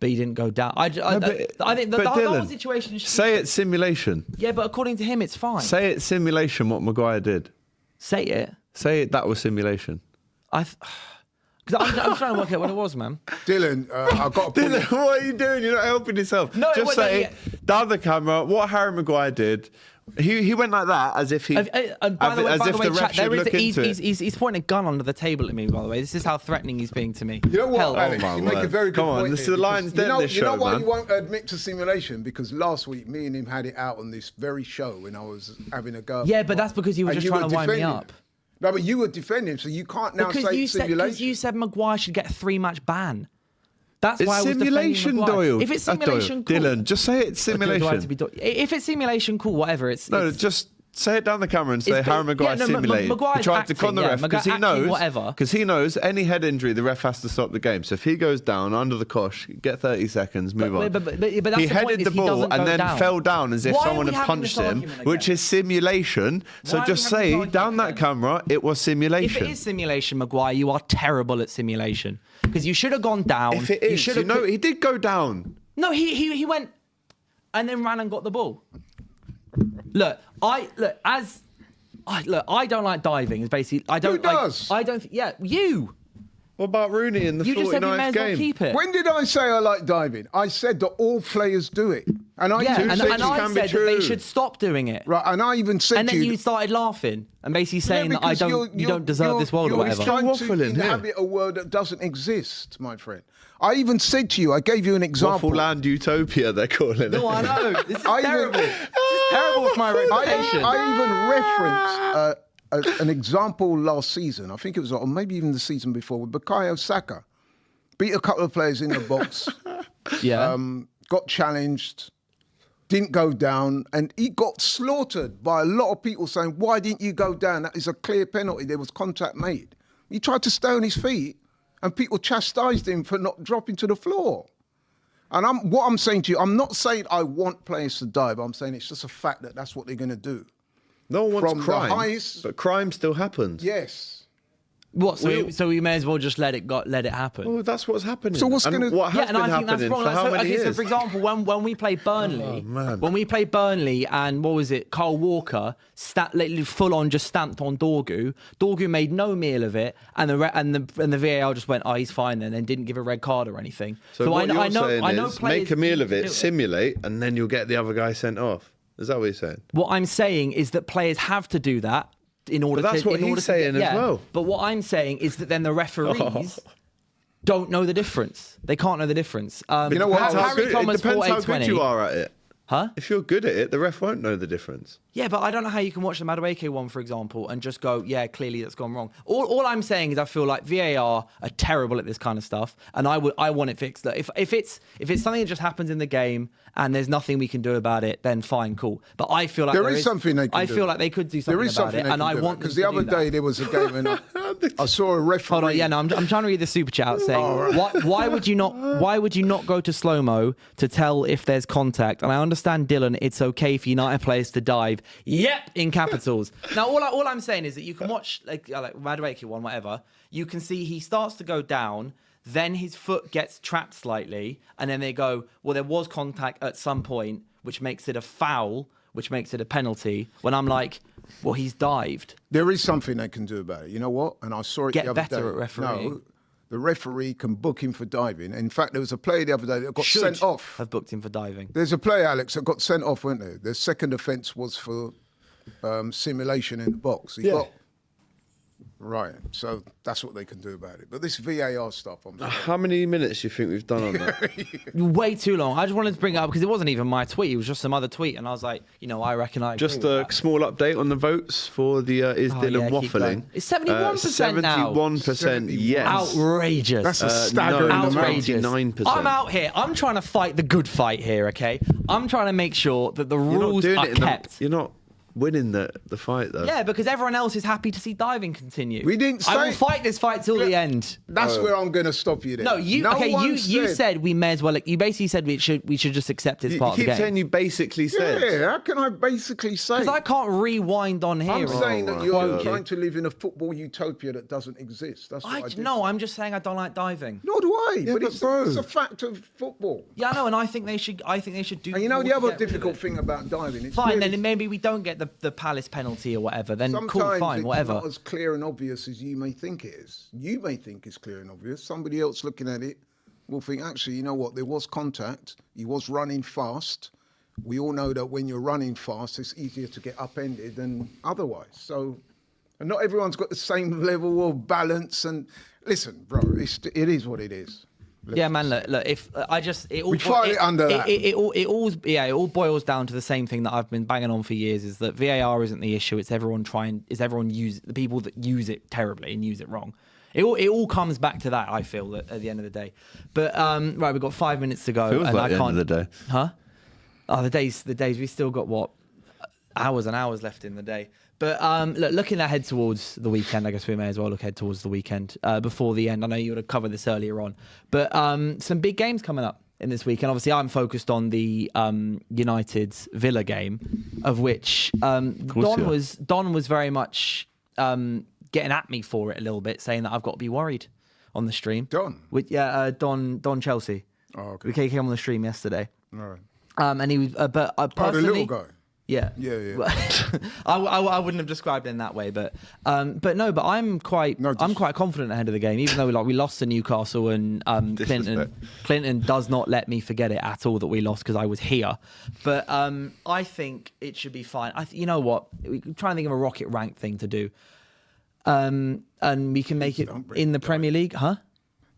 But he didn't go down. I think the whole situation is... Say it's simulation. Yeah, but according to him, it's fine. Say it's simulation what Maguire did. Say it. Say that was simulation. Because I'm trying to work out what it was, man. Dylan, I've got to Dylan, what are you doing? You're not helping yourself. No, just say down the camera what Harry Maguire did. He went like that as if he... By the way, chat, he's pointing a gun under the table at me, by the way. This is how threatening he's being to me. You know what, Alex? You make a very good point. Come on, this is the lion's den, this show, You know why man. he won't admit to simulation? Because last week, me and him had it out on this very show when I was having a go. Yeah, but that's because you were just trying to wind me up. No, but you were defending, so you can't now say simulation. Because you said Maguire should get a 3-match ban. That's It's why I was simulation, defending Maguire. Doyle. If it's simulation, cool. Dylan, just say it's Do I have simulation. to be if it's simulation, cool. Whatever. It's Just say it down the camera and say It's- Harry Maguire yeah, no, simulated. Maguire's He tried acting, to con the yeah, ref because Maguire he knows acting, whatever. because he knows any head injury the ref has to stop the game. So if he goes down under the cosh, get 30 seconds, move on. But that's he the point headed is the he ball doesn't and go then down. fell down as if Why are someone we had having this punched him, argument which again? is simulation. So Why are just we having say this down argument that again? camera it was If simulation. it is simulation, Maguire, you are terrible at simulation because you should have gone down. If it you is, should you have. know, he did go down. No, he went and then ran and got the ball. Look, I don't like diving. It's basically I don't. Who does? I don't. Yeah, you. What about Rooney in the You just said we may 49th as well game? keep it. When did I say I like diving? I said that all players do it. And I Yeah, even and said I can be said that they true. should stop doing it. right, and I even said And to then you, you started laughing and basically saying that because you don't deserve this world or you're whatever. trying to Waffling here. inhabit a world that doesn't exist, my friend. I even said to you, I gave you an example. Waffle Land Utopia, they're calling it. No, I know. This is I even- terrible. This is terrible for my reputation. I even referenced an example last season. I think it was, or maybe even the season before, with Bukayo Saka. Beat a couple of players in the box. Yeah. Got challenged, didn't go down, and he got slaughtered by a lot of people saying, why didn't you go down? That is a clear penalty. There was contact made. He tried to stay on his feet, and people chastised him for not dropping to the floor. And what I'm saying to you, I'm not saying I want players to dive. I'm saying it's just a fact that that's what they're going to do. No one wants From the crime, highest- but crime still happens. Yes. What? So we may as well just let it happen. Oh, that's what's happening. So what's And gonna- what has Yeah, and been I think that's happening wrong. for how many years? So for example, when we played Burnley, and what was it? Kyle Walker full on just stamped on Dorgu. Dorgu made no meal of it, and the VAR just went, oh, he's fine then, and didn't give a red card or anything. So what you're saying I know is players make a meal of do it, simulate, and then you'll get the other guy sent off. Is that what you're saying? What I'm saying is that players have to do that in order. But that's to, what in he's order saying to get, as well. But what I'm saying is that then the referees don't know the difference. They can't know the difference. You know what? Harry It Thomas depends how 4820. good you are at it. Huh? If you're good at it, the ref won't know the difference. Yeah, but I don't know how you can watch the Madueke one, for example, and just go, yeah, clearly that's gone wrong. All I'm saying is I feel like VAR are terrible at this kind of stuff, and I want it fixed. That if it's something that just happens in the game and there's nothing we can do about it, then fine, cool. But I feel like there is something they can do. I feel like they could do something There is about something it, they and can I do want because them the to other do that. day there was a game and I saw a referee. Hold on, yeah, no, I'm trying to read the super chat out saying, why would you not go to slow-mo to tell if there's contact? And I understand, Dylan, it's okay for United players to dive. Yep, in capitals. Now, all I'm saying is that you can watch like Madueke one, whatever. You can see he starts to go down, then his foot gets trapped slightly, and then they go, well, there was contact at some point, which makes it a foul, which makes it a penalty. When I'm like, well, he's dived. There is something they can do about it. You know what? And I saw it Get the other better day. at refereeing. No, the referee can book him for diving. In fact, there was a player the other day that got sent off. Have booked him for diving. There's a player, Alex, that got sent off, weren't there? The second offence was for simulation in the box. He got right. So that's what they can do about it. But this VAR stuff, I'm sorry. How many minutes do you think we've done on that? Way too long. I just wanted to bring it up because it wasn't even my tweet. It was just some other tweet. And I was like, I reckon I agree Just with a that. small update on the votes for the Is Dylan yeah, keep Waffling. going. It's 71% now. 71% yes. Outrageous. That's a staggering no, amount. Outrageous. 99%. I'm out here. I'm trying to fight the good fight here, okay? I'm trying to make sure that the You're not rules doing are it kept. You're not winning the fight, though. Yeah, because everyone else is happy to see diving continue. We didn't I will say- fight this fight till the end. That's where I'm going to stop you there. No, you said we may as well. You basically said we should just accept it as You part of keep the game. saying you basically said. Yeah, how can I basically say? Because I can't rewind on here. I'm and saying that quote you're you. trying to live in a football utopia that doesn't exist. That's what I did. No, I'm just saying I don't like diving. Nor do I. Yeah, but but bro. it's a fact of football. Yeah, I know, and I think they should. Do. And you know more the to other get rid of difficult it. thing about diving? It's Fine, really- then maybe we don't get the Palace penalty or whatever. Then Sometimes cool, fine, it's whatever. not as clear and obvious as you may think it is. You may think it's clear and obvious. Somebody else looking at it will think, actually, you know what? There was contact. He was running fast. We all know that when you're running fast, it's easier to get upended than otherwise. So, and not everyone's got the same level of balance. And listen, bro, it is what it is. Yeah, man. Look. If it all fight it under that. It all boils down to the same thing that I've been banging on for years: is that VAR isn't the issue. It's the people that use it terribly and use it wrong. It all comes back to that. I feel at the end of the day. But right, we've got 5 minutes to go. Feels and like I the can't. end of the day. Huh? Oh, the days. We still got what? Hours and hours left in the day. But looking ahead towards the weekend, I guess we may as well look ahead towards the weekend before the end. I know you would have covered this earlier on, but some big games coming up in this weekend. Obviously, I'm focused on the United's Villa game, of which Don was very much getting at me for it a little bit, saying that I've got to be worried on the stream. Don? Don Chelsea. Oh, okay. We came on the stream yesterday. All right. And he was, but I personally, the little guy. Yeah. I wouldn't have described it in that way, but I'm quite confident ahead of the game, even though we lost to Newcastle and Clinton does not let me forget it at all that we lost because I was here. But I think it should be fine. You know what? We're trying to think of a rocket rank thing to do, and we can make it in the Premier League, huh?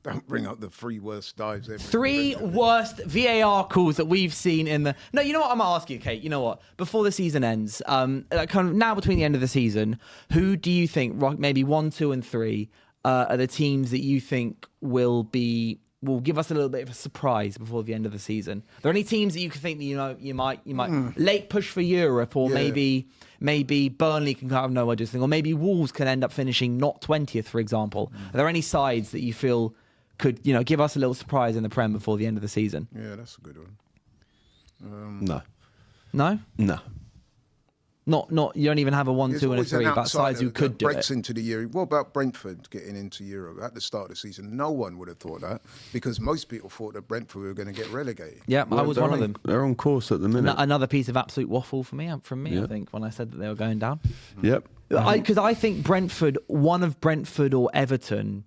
Don't bring up the 3 worst dives ever. 3 worst VAR calls that we've seen in the... No, you know what? I'm going to ask you, Kate. You know what? Before the season ends, kind of now between the end of the season, who do you think, maybe 1, 2, and 3, are the teams that you think will give us a little bit of a surprise before the end of the season? Are there any teams that you think that, you might late push for Europe, or maybe Burnley can kind of know what to think, or maybe Wolves can end up finishing not 20th, for example? Are there any sides that you feel could give us a little surprise in the Prem before the end of the season? Yeah, that's a good one. No. Not. You don't even have a 1, 2, and a 3. But sides who could do breaks it. into the year. What about Brentford getting into Europe at the start of the season? No one would have thought that, because most people thought that Brentford were going to get relegated. Yeah, I was one of them. They're on course at the minute. Another piece of absolute waffle from me. I think, when I said that they were going down. Yep. Because I think Brentford or Everton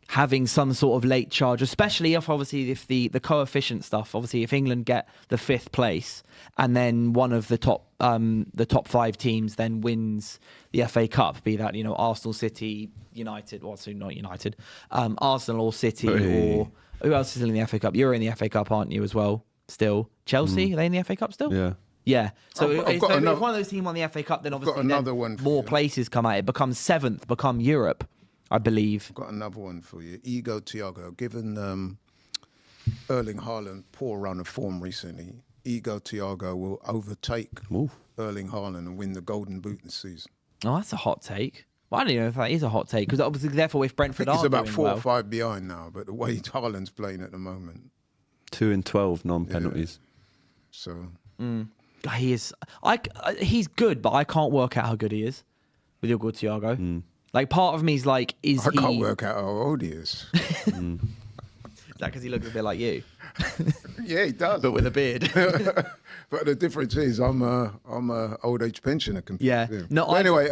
having some sort of late charge, especially if the coefficient stuff, obviously if England get the 5th place and then one of the top 5 teams then wins the FA Cup, be that Arsenal, City, United, not United, Arsenal or City, or who else is still in the FA Cup? You're in the FA Cup, aren't you, as well? Still, Chelsea, are they in the FA Cup still? Yeah. Yeah, so if one of those teams won the FA Cup, then obviously more places come out. It becomes 7th, become Europe, I believe. I've got another one for you. Ego Thiago. Given Erling Haaland poor run of form recently, Ego Thiago will overtake Erling Haaland and win the Golden Boot this season. Oh, that's a hot take. Well, I don't know if that is a hot take, because obviously, therefore, if Brentford he's about 4 well, or 5 behind now, but the way Haaland's playing at the moment, 2 in 12 non-penalties. Yeah. So he is. He's good, but I can't work out how good he is with Ego Thiago. Like, part of me is like, I can't work out how old he is. Is that because he looks a bit like you? Yeah, he does. But with a beard. But the difference is I'm a old age pensioner. Yeah. No. Anyway,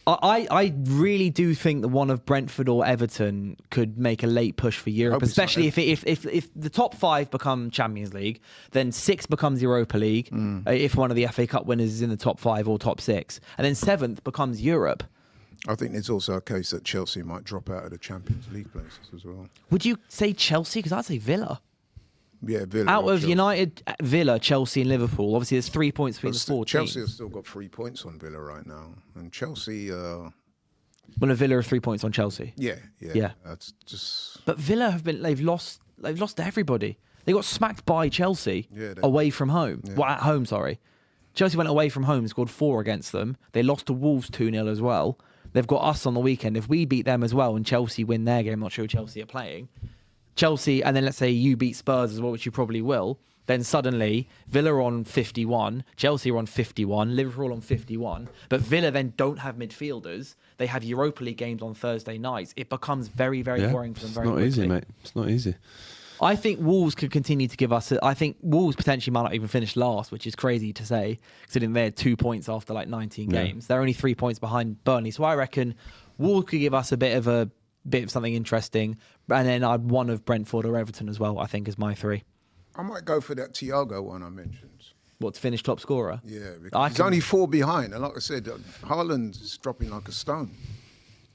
I really do think that one of Brentford or Everton could make a late push for Europe, especially if the top 5 become Champions League, then 6 becomes Europa League. If one of the FA Cup winners is in the top 5 or top 6, and then 7th becomes Europe. I think there's also a case that Chelsea might drop out of the Champions League places as well. Would you say Chelsea? Because I'd say Villa. Yeah, Villa. Out of Chelsea. United, Villa, Chelsea and Liverpool, obviously there's 3 points between the 4 teams. Chelsea have still got 3 points on Villa right now. And Chelsea... Well, Villa have 3 points on Chelsea. Yeah. That's just... But Villa they've lost to everybody. They got smacked by Chelsea away from home. Yeah. Well, at home, sorry. Chelsea went away from home, scored 4 against them. They lost to Wolves 2-0 as well. They've got us on the weekend. If we beat them as well and Chelsea win their game, I'm not sure who Chelsea are playing. Chelsea, and then let's say you beat Spurs as well, which you probably will, then suddenly Villa are on 51, Chelsea are on 51, Liverpool on 51, but Villa then don't have midfielders. They have Europa League games on Thursday nights. It becomes very, very boring for them very quickly. It's not easy, mate. It's not easy. I think Wolves could continue to give us... I think Wolves potentially might not even finish last, which is crazy to say, considering they had 2 points after 19 games. They're only 3 points behind Burnley. So I reckon Wolves could give us a bit of something interesting. And then I'd one of Brentford or Everton as well, I think, is my 3. I might go for that Thiago one I mentioned. What, to finish top scorer? Yeah, because he's only 4 behind. And like I said, Haaland is dropping like a stone.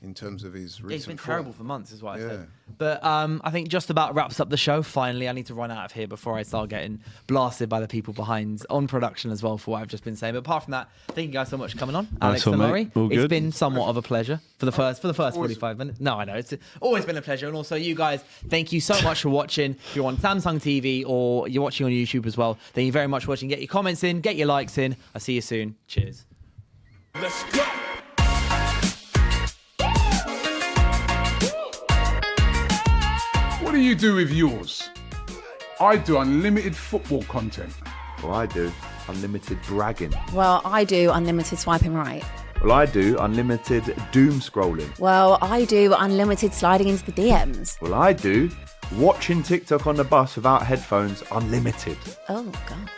in terms of his recent It's been form. terrible for months, is what I Yeah. said. But I think just about wraps up the show. Finally, I need to run out of here before I start getting blasted by the people behind on production as well for what I've just been saying. But apart from that, thank you guys so much for coming on. Alex and one, Laurie. mate. All It's good. been somewhat of a pleasure for the first 45 minutes. No, I know. It's always been a pleasure. And also, you guys, thank you so much for watching. If you're on Samsung TV or you're watching on YouTube as well, thank you very much for watching. Get your comments in, get your likes in. I'll see you soon. Cheers. Let's go. What do you do with yours? I do unlimited football content. Well, I do unlimited bragging. Well, I do unlimited swiping right. Well, I do unlimited doom scrolling. Well, I do unlimited sliding into the DMs. Well, I do watching TikTok on the bus without headphones unlimited. Oh, God.